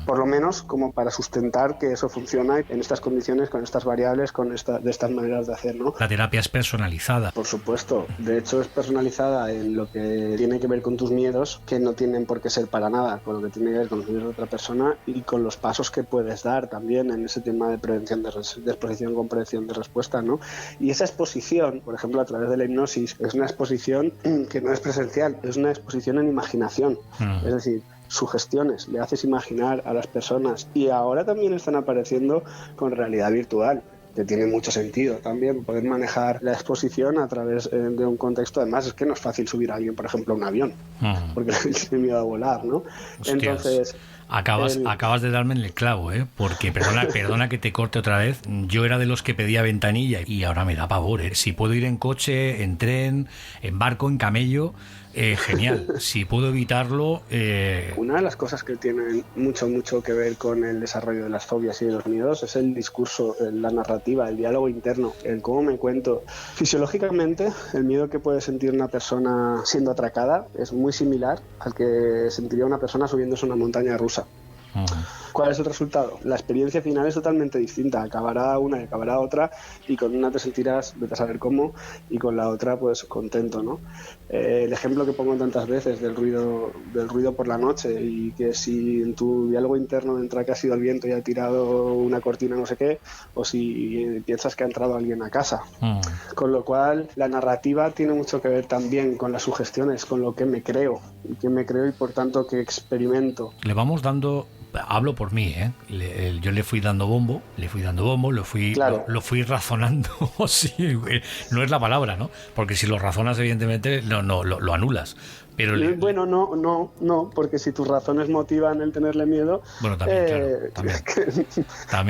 Por lo menos como para sustentar que eso funciona en estas condiciones, con estas variables, de estas maneras de hacer, ¿no? La terapia es personalizada. Por supuesto. De hecho, es personalizada en lo que tiene que ver con tus miedos, que no tienen por qué ser para nada, con lo que tiene que ver con los miedos de otra persona y con los pasos que puedes dar también en ese tema de prevención de exposición con prevención de respuesta, ¿no? Y esa exposición exposición, por ejemplo, a través de la hipnosis, es una exposición que no es presencial, es una exposición en imaginación. Es decir, sugestiones, le haces imaginar a las personas, y ahora también están apareciendo con realidad virtual, que tiene mucho sentido también poder manejar la exposición a través de un contexto. Además, es que no es fácil subir a alguien, por ejemplo, a un avión, porque tiene miedo a volar, ¿no? Hostias. Entonces... Acabas de darme en el clavo, porque perdona que te corte otra vez. Yo era de los que pedía ventanilla y ahora me da pavor, Si puedo ir en coche, en tren, en barco, en camello, genial. Si puedo evitarlo... Una de las cosas que tienen mucho que ver con el desarrollo de las fobias y de los miedos es el discurso, la narrativa, el diálogo interno, el cómo me cuento. Fisiológicamente, el miedo que puede sentir una persona siendo atracada es muy similar al que sentiría una persona subiéndose a una montaña rusa. ¿Cuál es el resultado? La experiencia final es totalmente distinta. Acabará una y acabará otra, y con una te sentirás, vete a saber cómo, y con la otra pues contento, ¿no? El ejemplo que pongo tantas veces del ruido por la noche, y que si en tu diálogo interno entra que ha sido el viento y ha tirado una cortina no sé qué, o si piensas que ha entrado alguien a casa. Con lo cual la narrativa tiene mucho que ver también con las sugestiones, con lo que me creo y por tanto que experimento. Le vamos dando... Hablo por mí, yo le fui dando bombo, lo fui razonando. Sí, no es la palabra, ¿no? Porque si lo razonas, evidentemente, lo anulas. Pero bueno, no, porque si tus razones motivan el tenerle miedo, bueno, también.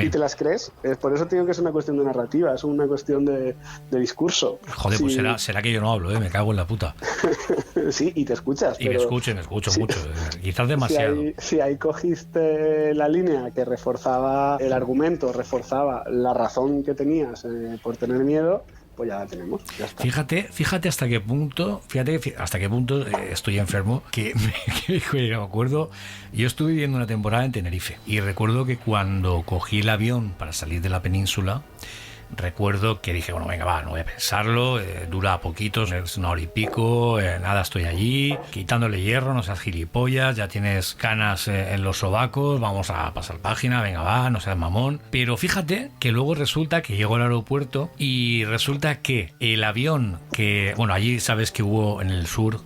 y te las crees, por eso tengo que es una cuestión de narrativa, es una cuestión de discurso. Joder, pues será que yo no hablo, me cago en la puta. Sí, y te escuchas. Y pero me escucho mucho, quizás demasiado. Si ahí cogiste la línea que reforzaba el argumento, reforzaba la razón que tenías por tener miedo, pues ya la tenemos, ya está. Fíjate hasta qué punto estoy enfermo, que me acuerdo, yo estuve viviendo una temporada en Tenerife y recuerdo que cuando cogí el avión para salir de la península, recuerdo que dije, bueno, venga, va, no voy a pensarlo, dura poquito, es 1 hora y pico, nada, estoy allí, quitándole hierro, no seas gilipollas, ya tienes canas en los sobacos, vamos a pasar página, venga, va, no seas mamón. Pero fíjate que luego resulta que llego al aeropuerto y resulta que el avión que, bueno, allí sabes que hubo en el sur,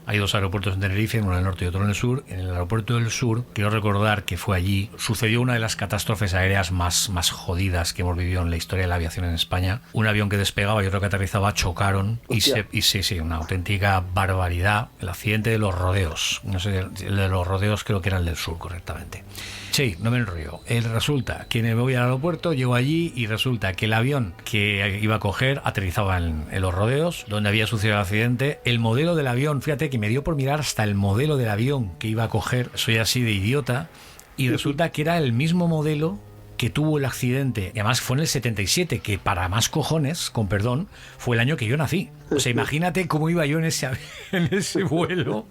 hay 2 aeropuertos en Tenerife, uno en el norte y otro en el sur. En el aeropuerto del sur, quiero recordar que fue allí, sucedió una de las catástrofes aéreas más jodidas que hemos vivido en la historia de la aviación en España. Un avión que despegaba y otro que aterrizaba chocaron y sí, una auténtica barbaridad. El accidente de los rodeos, no sé, el de los rodeos creo que era el del sur, correctamente. Sí, no me enrollo. Resulta que me voy al aeropuerto, llego allí y resulta que el avión que iba a coger aterrizaba en los rodeos, donde había sucedido el accidente. El modelo del avión, fíjate que me dio por mirar hasta el modelo del avión que iba a coger. Soy así de idiota. Y resulta que era el mismo modelo que tuvo el accidente. Y además fue en el 77, que para más cojones, con perdón, fue el año que yo nací. O sea, imagínate cómo iba yo en ese vuelo,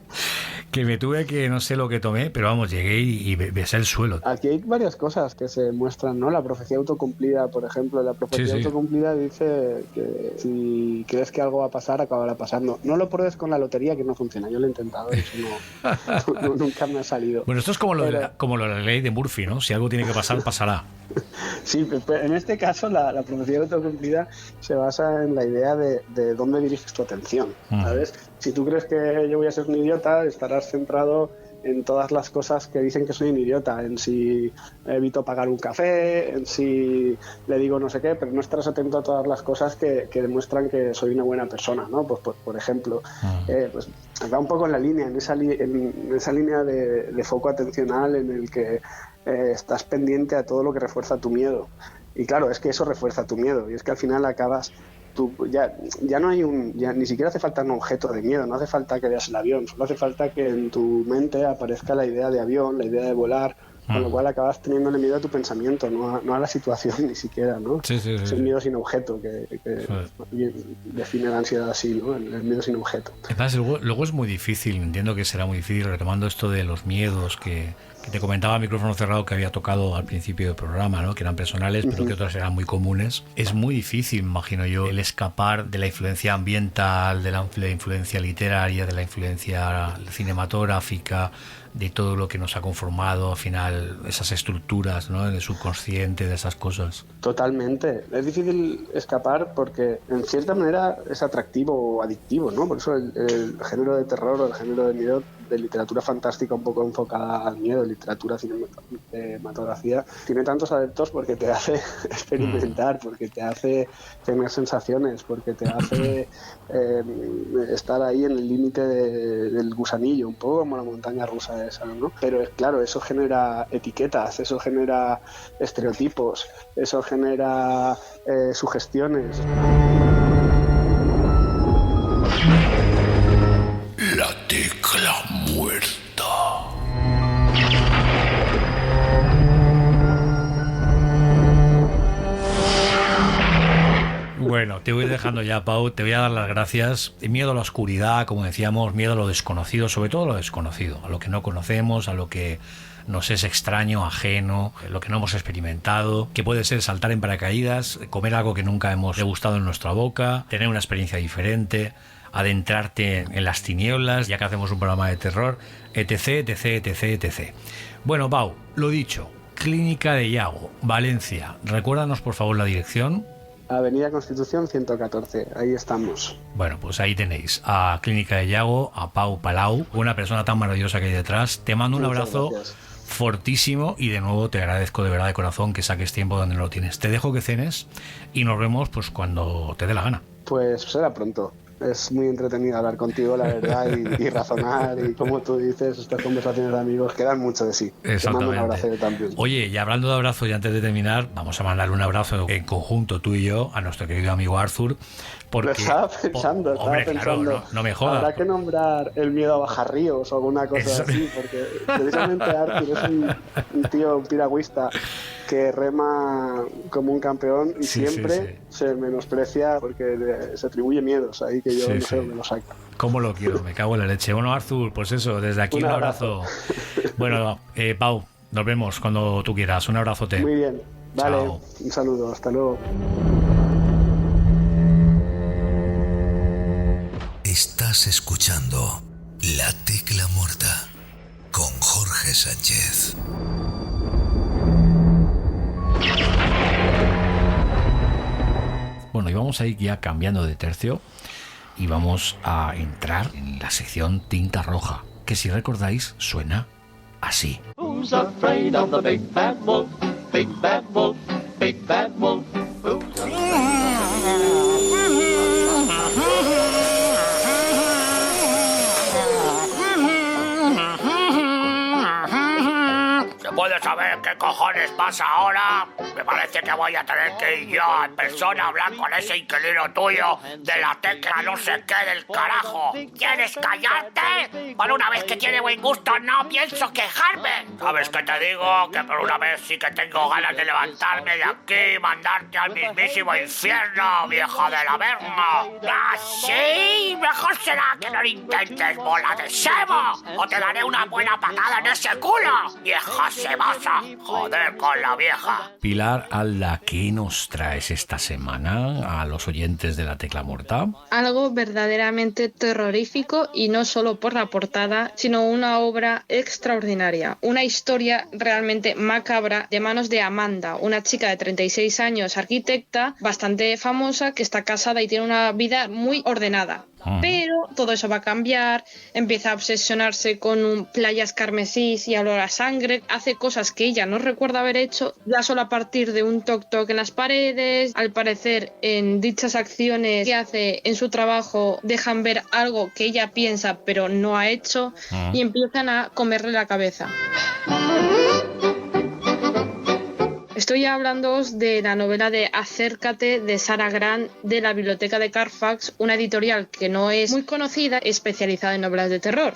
que me tuve que, no sé lo que tomé, pero vamos, llegué y besé el suelo. Aquí hay varias cosas que se muestran, ¿no? La profecía autocumplida, por ejemplo. La profecía autocumplida dice que si crees que algo va a pasar, acabará pasando. No lo pruebes con la lotería, que no funciona. Yo lo he intentado y eso nunca me ha salido. Bueno, esto es como lo de la ley de Murphy, ¿no? Si algo tiene que pasar, pasará. Sí, en este caso la profecía autocumplida se basa en la idea de dónde diriges tu atención, ¿sabes? Si tú crees que yo voy a ser un idiota, estarás centrado en todas las cosas que dicen que soy un idiota, en si evito pagar un café, en si le digo no sé qué, pero no estarás atento a todas las cosas que demuestran que soy una buena persona, ¿no? Pues por ejemplo, pues va un poco en la línea, en esa línea de foco atencional en el que estás pendiente a todo lo que refuerza tu miedo. Y claro, es que eso refuerza tu miedo, y es que al final acabas ya no hay ni siquiera hace falta un objeto de miedo, no hace falta que veas el avión, solo hace falta que en tu mente aparezca la idea de avión, la idea de volar, con lo cual acabas teniéndole miedo a tu pensamiento, no a la situación ni siquiera, ¿no? Sí. Es el miedo sin objeto que define la ansiedad así, ¿no? El miedo sin objeto. Además, luego es muy difícil, entiendo que será muy difícil, retomando esto de los miedos que te comentaba a micrófono cerrado que había tocado al principio del programa, ¿no? Que eran personales, pero que otras eran muy comunes. Es muy difícil, imagino yo, el escapar de la influencia ambiental, de la influencia literaria, de la influencia cinematográfica, de todo lo que nos ha conformado al final, esas estructuras, ¿no? En el subconsciente, de esas cosas. Totalmente. Es difícil escapar porque en cierta manera es atractivo o adictivo, ¿no? Por eso el género de terror o el género de miedo, de literatura fantástica un poco enfocada al miedo, literatura cinematografía, tiene tantos adeptos porque te hace experimentar, porque te hace tener sensaciones, porque te hace estar ahí en el límite del gusanillo, un poco como la montaña rusa esa, ¿no? Pero claro, eso genera etiquetas, eso genera estereotipos, eso genera sugestiones. La tecla muerta. Bueno, te voy dejando ya, Pau. Te voy a dar las gracias. Miedo a la oscuridad, como decíamos, miedo a lo desconocido, sobre todo a lo desconocido, a lo que no conocemos, a lo que nos es extraño, ajeno, lo que no hemos experimentado, que puede ser saltar en paracaídas, comer algo que nunca hemos degustado en nuestra boca, tener una experiencia diferente, adentrarte en las tinieblas, ya que hacemos un programa de terror, etc, etc, etc, etc. Bueno, Pau, lo dicho, Clínica de Yago, Valencia. Recuérdanos, por favor, la dirección. Avenida Constitución 114, ahí estamos. Bueno, pues ahí tenéis a Clínica de Yago, a Pau Palau, una persona tan maravillosa que hay detrás. Te mando un abrazo fortísimo y de nuevo te agradezco de verdad de corazón que saques tiempo donde no lo tienes. Te dejo que cenes y nos vemos pues cuando te dé la gana. Pues será pronto. Es muy entretenido hablar contigo, la verdad, y razonar, y como tú dices, estas conversaciones de amigos quedan mucho de sí. Exactamente. Te mando un abrazo yo también. Oye, y hablando de abrazos, y antes de terminar, vamos a mandarle un abrazo en conjunto tú y yo a nuestro querido amigo Arthur. Porque, lo estaba pensando, claro, no me jodas. Habrá que nombrar el miedo a bajar ríos o alguna cosa así, porque precisamente Arthur es un tío, un piragüista que rema como un campeón y siempre se menosprecia porque se atribuye miedos ahí que yo no sé dónde lo saca. ¿Cómo lo quiero? Me cago en la leche. Bueno, Arthur, pues eso, desde aquí un abrazo. Bueno, Pau, nos vemos cuando tú quieras. Un abrazote. Muy bien, vale. Chao. Un saludo, hasta luego. Estás escuchando La Tecla Muerta con Jorge Sánchez. Bueno, y vamos a ir ya cambiando de tercio y vamos a entrar en la sección Tinta Roja, que si recordáis suena así. Who's afraid of the big bad wolf? Big bad wolf, big bad wolf. ¿Puedo saber qué cojones pasa ahora? Me parece que voy a tener que ir yo en persona a hablar con ese inquilino tuyo de la tecla no sé qué del carajo. ¿Quieres callarte? Por una vez que tiene buen gusto no pienso quejarme. ¿Sabes qué te digo? Que por una vez sí que tengo ganas de levantarme de aquí y mandarte al mismísimo infierno, vieja de la verga. ¿Ah, sí? Mejor será que no lo intentes, bola de sebo. O te daré una buena patada en ese culo, vieja cebosa. Joder con la vieja. Pilar Alda, ¿qué nos traes esta semana a los oyentes de La Tecla Muerta? Algo verdaderamente terrorífico y no solo por la portada, sino una obra extraordinaria. Una historia realmente macabra de manos de Amanda, una chica de 36 años, arquitecta, bastante famosa, que está casada y tiene una vida muy ordenada. Pero todo eso va a cambiar, empieza a obsesionarse con playas carmesís y olor a sangre, hace cosas que ella no recuerda haber hecho, ya solo a partir de un toc-toc en las paredes. Al parecer, en dichas acciones que hace en su trabajo dejan ver algo que ella piensa pero no ha hecho y empiezan a comerle la cabeza. Estoy hablándoos de la novela de Acércate de Sara Grant de la Biblioteca de Carfax, una editorial que no es muy conocida, especializada en novelas de terror.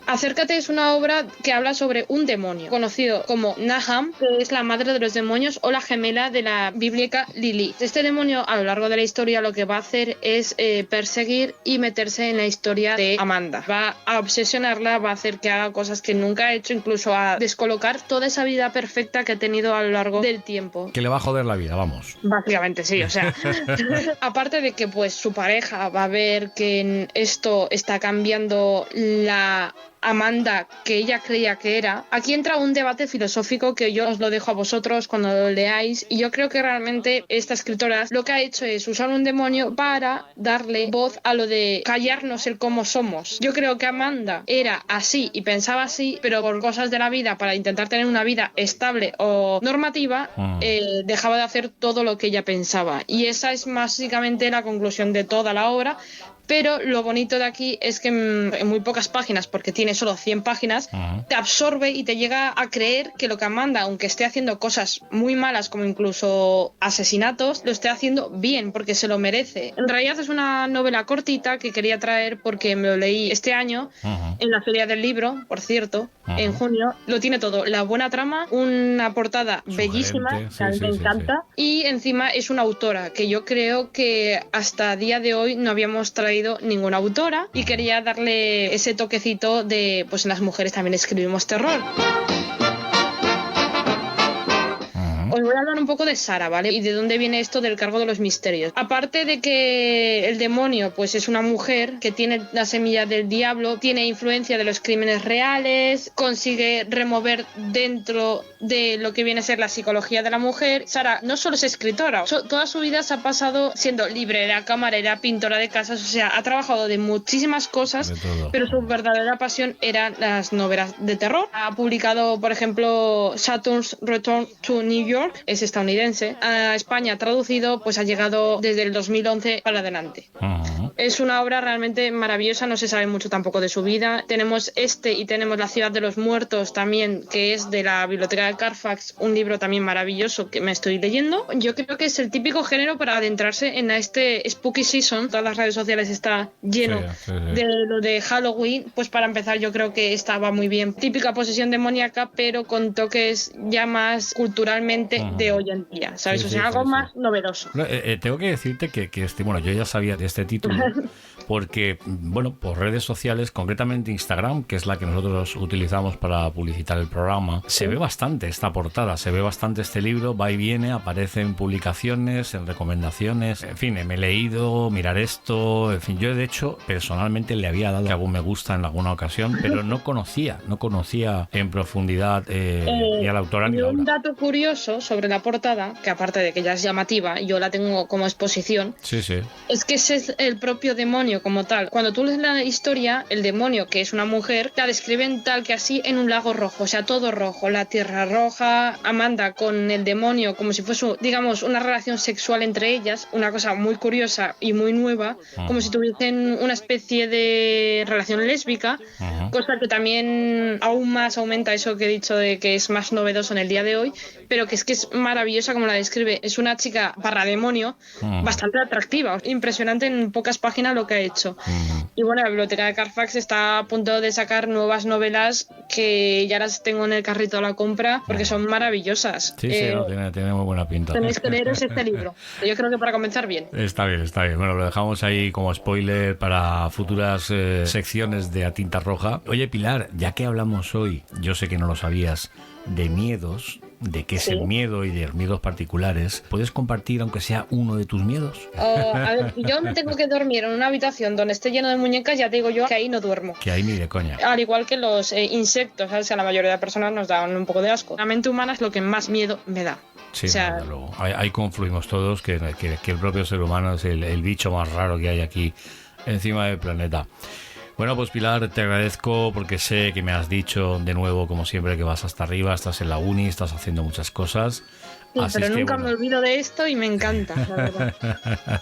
Acércate es una obra que habla sobre un demonio, conocido como Naham, que es la madre de los demonios o la gemela de la bíblica Lilith. Este demonio, a lo largo de la historia, lo que va a hacer es perseguir y meterse en la historia de Amanda. Va a obsesionarla, va a hacer que haga cosas que nunca ha hecho, incluso a descolocar toda esa vida perfecta que ha tenido a lo largo del tiempo. Que le va a joder la vida, vamos. Básicamente sí, o sea, aparte de que pues su pareja va a ver que esto está cambiando la Amanda que ella creía que era. Aquí entra un debate filosófico que yo os lo dejo a vosotros cuando lo leáis, y yo creo que realmente esta escritora lo que ha hecho es usar un demonio para darle voz a lo de callarnos el cómo somos. Yo creo que Amanda era así y pensaba así, pero por cosas de la vida, para intentar tener una vida estable o normativa, dejaba de hacer todo lo que ella pensaba, y esa es básicamente la conclusión de toda la obra. Pero lo bonito de aquí es que en muy pocas páginas, porque tiene solo 100 páginas, te absorbe y te llega a creer que lo que Amanda, aunque esté haciendo cosas muy malas como incluso asesinatos, lo esté haciendo bien, porque se lo merece. En realidad es una novela cortita que quería traer porque me lo leí este año en la Feria del Libro, por cierto, en junio. Lo tiene todo, la buena trama, una portada bellísima, que a mí me encanta, y encima es una autora que yo creo que hasta día de hoy no habíamos traído ninguna autora, y quería darle ese toquecito de, pues en las mujeres también escribimos terror. Os voy a hablar un poco de Sara, ¿vale? Y de dónde viene esto del cargo de los misterios. Aparte de que el demonio, pues es una mujer que tiene la semilla del diablo, tiene influencia de los crímenes reales, consigue remover dentro de lo que viene a ser la psicología de la mujer. Sara no solo es escritora, toda su vida se ha pasado siendo librera, camarera, pintora de casas, o sea, ha trabajado de muchísimas cosas, pero su verdadera pasión eran las novelas de terror. Ha publicado, por ejemplo, Saturn's Return to New York, es estadounidense. A España traducido, pues ha llegado desde el 2011 para adelante. Es una obra realmente maravillosa, no se sabe mucho tampoco de su vida. Tenemos y tenemos La ciudad de los muertos también, que es de la biblioteca de Carfax, un libro también maravilloso que me estoy leyendo. Yo creo que es el típico género para adentrarse en este Spooky Season. Todas las redes sociales está lleno de lo de Halloween. Pues para empezar yo creo que estaba muy bien. Típica posesión demoníaca, pero con toques ya más culturalmente de hoy en día, ¿sabes? O sea, algo más novedoso. Tengo que decirte que bueno, yo ya sabía de este título porque, bueno, por redes sociales, concretamente Instagram, que es la que nosotros utilizamos para publicitar el programa, se ve bastante esta portada, se ve bastante este libro, va y viene, aparece en publicaciones, en recomendaciones, en fin, me he leído, mirar esto, en fin, yo de hecho personalmente le había dado algún me gusta en alguna ocasión, pero no conocía en profundidad ni a la autora ni a la obra. Un dato curioso sobre la portada, que aparte de que ya es llamativa, yo la tengo como exposición, es que ese es el propio demonio como tal. Cuando tú lees la historia, el demonio, que es una mujer, la describen tal que así en un lago rojo, o sea, todo rojo, la tierra roja, Amanda con el demonio como si fuese, digamos, una relación sexual entre ellas, una cosa muy curiosa y muy nueva, como si tuviesen una especie de relación lésbica, cosa que también aún más aumenta eso que he dicho de que es más novedoso en el día de hoy, pero que es maravillosa como la describe. Es una chica barra demonio bastante atractiva, impresionante en pocas páginas lo que ha hecho. Y bueno, la biblioteca de Carfax está a punto de sacar nuevas novelas que ya las tengo en el carrito a la compra porque son maravillosas. Tiene muy buena pinta. Tenéis que leeros este libro. Yo creo que para comenzar bien. Está bien. Bueno, lo dejamos ahí como spoiler para futuras secciones de A Tinta Roja. Oye, Pilar, ya que hablamos hoy, yo sé que no lo sabías, de miedos, de qué es el miedo y de los miedos particulares, ¿puedes compartir aunque sea uno de tus miedos? A ver, si yo me tengo que dormir en una habitación donde esté lleno de muñecas, ya te digo yo que ahí no duermo. Que ahí ni de coña. Al igual que los insectos, ¿sabes? A la mayoría de personas nos dan un poco de asco. La mente humana es lo que más miedo me da. Sí, desde luego. Ahí confluimos todos que el propio ser humano es el bicho más raro que hay aquí encima del planeta. Bueno, pues Pilar, te agradezco porque sé que me has dicho de nuevo, como siempre, que vas hasta arriba, estás en la uni, estás haciendo muchas cosas. Sí, pero nunca me olvido de esto y me encanta, la verdad.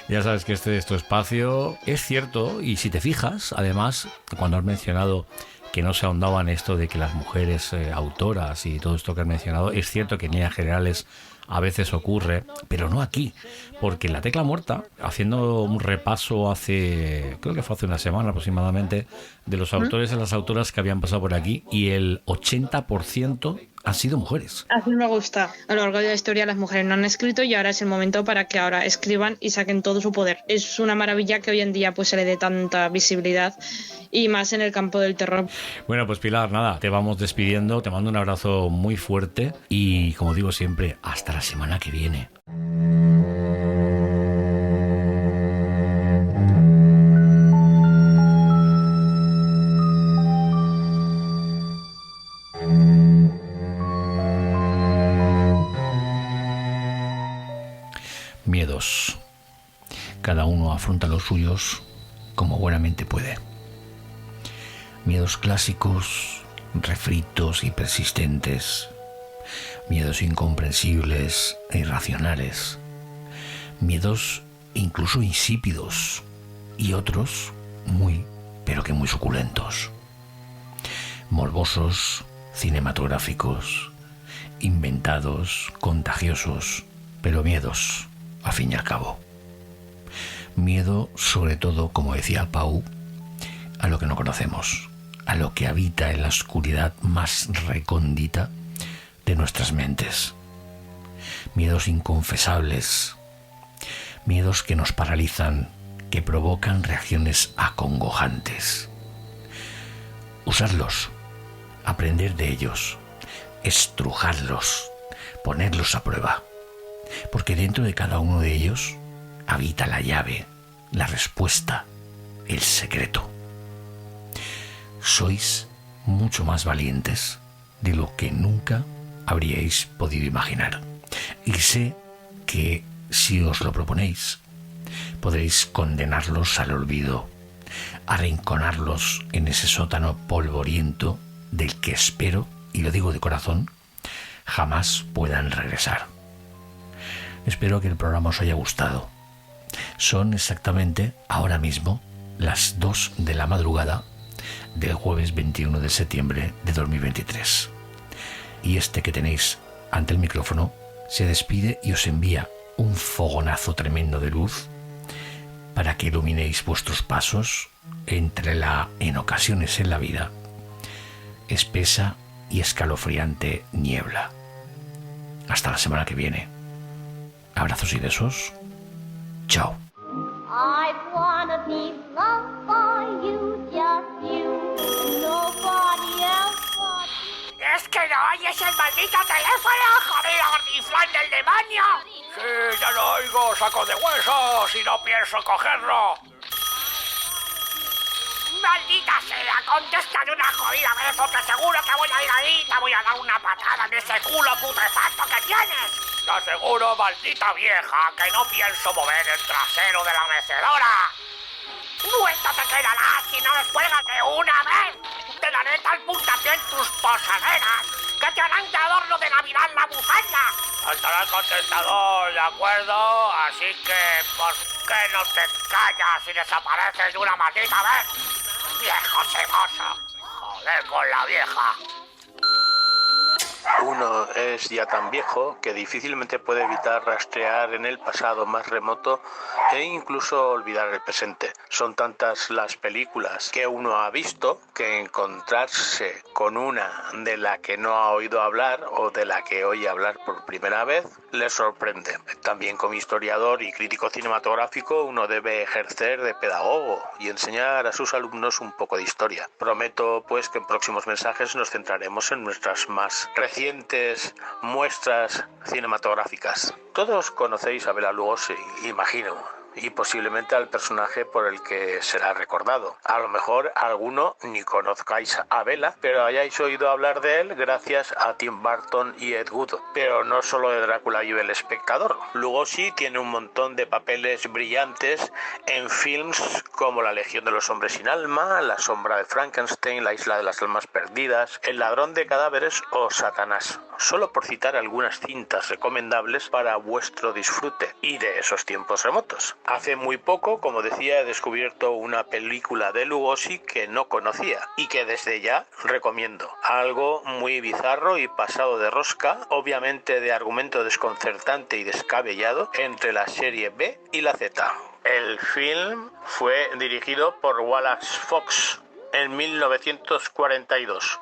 Ya sabes que este es tu espacio. Es cierto, y si te fijas, además, cuando has mencionado que no se ahondaba en esto de que las mujeres autoras y todo esto que has mencionado, es cierto que en líneas generales a veces ocurre, pero no aquí, porque en La Tecla Muerta, haciendo un repaso creo que fue hace una semana aproximadamente, de los autores y las autoras que habían pasado por aquí, y el 80% han sido mujeres. Así me gusta. A lo largo de la historia las mujeres no han escrito y ahora es el momento para que ahora escriban y saquen todo su poder. Es una maravilla que hoy en día pues se le dé tanta visibilidad y más en el campo del terror. Bueno, pues Pilar, nada, te vamos despidiendo, te mando un abrazo muy fuerte y, como digo siempre, hasta la semana que viene. Miedos. Cada uno afronta los suyos como buenamente puede. Miedos clásicos, refritos y persistentes. Miedos incomprensibles e irracionales. Miedos incluso insípidos. Y otros muy, pero que muy suculentos. Morbosos, cinematográficos, inventados, contagiosos, pero miedos, a fin y al cabo. Miedo, sobre todo, como decía Pau, a lo que no conocemos, a lo que habita en la oscuridad más recóndita de nuestras mentes. Miedos inconfesables, miedos que nos paralizan, que provocan reacciones acongojantes. Usarlos, aprender de ellos, estrujarlos, ponerlos a prueba, porque dentro de cada uno de ellos habita la llave, la respuesta, el secreto. Sois mucho más valientes de lo que nunca habríais podido imaginar. Y sé que si os lo proponéis, podréis condenarlos al olvido, arrinconarlos en ese sótano polvoriento del que espero, y lo digo de corazón, jamás puedan regresar. Espero que el programa os haya gustado. Son exactamente ahora mismo las 2 de la madrugada del jueves 21 de septiembre de 2023. Y este que tenéis ante el micrófono se despide y os envía un fogonazo tremendo de luz para que iluminéis vuestros pasos entre la, en ocasiones en la vida, espesa y escalofriante niebla. Hasta la semana que viene. Abrazos y besos. Chao. I wanna be loved by you, just you, nobody else but you. ¿Es que no oyes el maldito teléfono, jodido gordiflán del demonio? Sí, ya lo oigo, saco de huesos y no pienso cogerlo. Maldita sea, contesta de una jodida vez o te aseguro que voy a ir ahí y te voy a dar una patada en ese culo putrefacto que tienes. Te aseguro, maldita vieja, que no pienso mover el trasero de la mecedora. Vuelta te quedará si no descuelgas de una vez. Te daré tal puntapié en tus posaderas que te harán de adorno de Navidad la bufanda. Saltará el contestador, ¿de acuerdo? Así que, ¿por qué no te callas y desapareces de una maldita vez? ¡Viejo ceboso! ¡Joder con la vieja! Uno es ya tan viejo que difícilmente puede evitar rastrear en el pasado más remoto e incluso olvidar el presente. Son tantas las películas que uno ha visto que encontrarse con una de la que no ha oído hablar o de la que oye hablar por primera vez le sorprende. También como historiador y crítico cinematográfico uno debe ejercer de pedagogo y enseñar a sus alumnos un poco de historia. Prometo pues que en próximos mensajes nos centraremos en nuestras más recientes muestras cinematográficas. Todos conocéis a Bela Lugosi, imagino, y posiblemente al personaje por el que será recordado. A lo mejor alguno ni conozcáis a Bela, pero hayáis oído hablar de él gracias a Tim Burton y Ed Wood. Pero no solo de Drácula vive el espectador. Lugosi tiene un montón de papeles brillantes en films como La Legión de los Hombres sin Alma, La Sombra de Frankenstein, La Isla de las Almas Perdidas, El Ladrón de Cadáveres o Satanás. Solo por citar algunas cintas recomendables para vuestro disfrute y de esos tiempos remotos. Hace muy poco, como decía, he descubierto una película de Lugosi que no conocía y que desde ya recomiendo. Algo muy bizarro y pasado de rosca, obviamente de argumento desconcertante y descabellado entre la serie B y la Z. El film fue dirigido por Wallace Fox en 1942.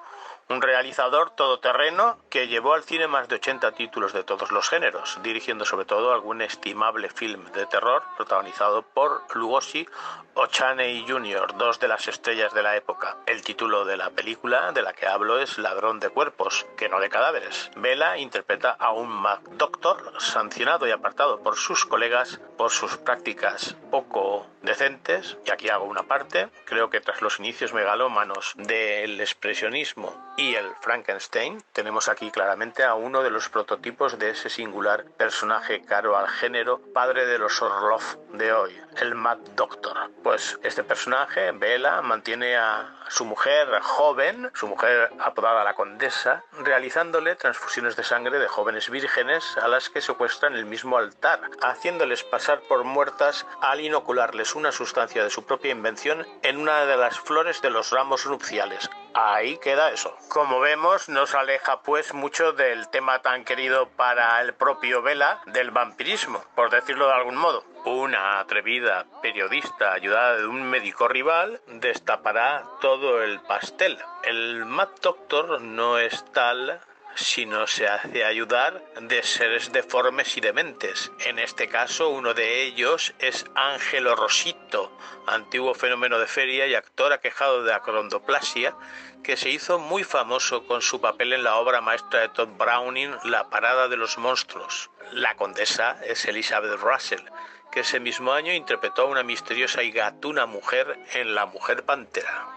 Un realizador todoterreno que llevó al cine más de 80 títulos de todos los géneros, dirigiendo sobre todo algún estimable film de terror protagonizado por Lugosi o Chaney Jr., dos de las estrellas de la época. El título de la película de la que hablo es Ladrón de Cuerpos, que no de cadáveres. Bela interpreta a un McDoctor sancionado y apartado por sus colegas por sus prácticas poco decentes, y aquí hago una parte. Creo que tras los inicios megalómanos del expresionismo y el Frankenstein, tenemos aquí claramente a uno de los prototipos de ese singular personaje caro al género, padre de los Orlov de hoy, el Mad Doctor. Pues este personaje, Bela, mantiene a su mujer joven, su mujer apodada la Condesa, realizándole transfusiones de sangre de jóvenes vírgenes a las que secuestra en el mismo altar, haciéndoles pasar por muertas al inocularles una sustancia de su propia invención en una de las flores de los ramos nupciales. Ahí queda eso. Como vemos, no se aleja pues mucho del tema tan querido para el propio Bela del vampirismo, por decirlo de algún modo. Una atrevida periodista ayudada de un médico rival destapará todo el pastel. El Mad Doctor no es tal si no se hace ayudar de seres deformes y dementes. En este caso, uno de ellos es Ángelo Rosito, antiguo fenómeno de feria y actor aquejado de acrondoplasia, que se hizo muy famoso con su papel en la obra maestra de Todd Browning, La parada de los monstruos. La condesa es Elizabeth Russell, que ese mismo año interpretó a una misteriosa y gatuna mujer en La Mujer Pantera.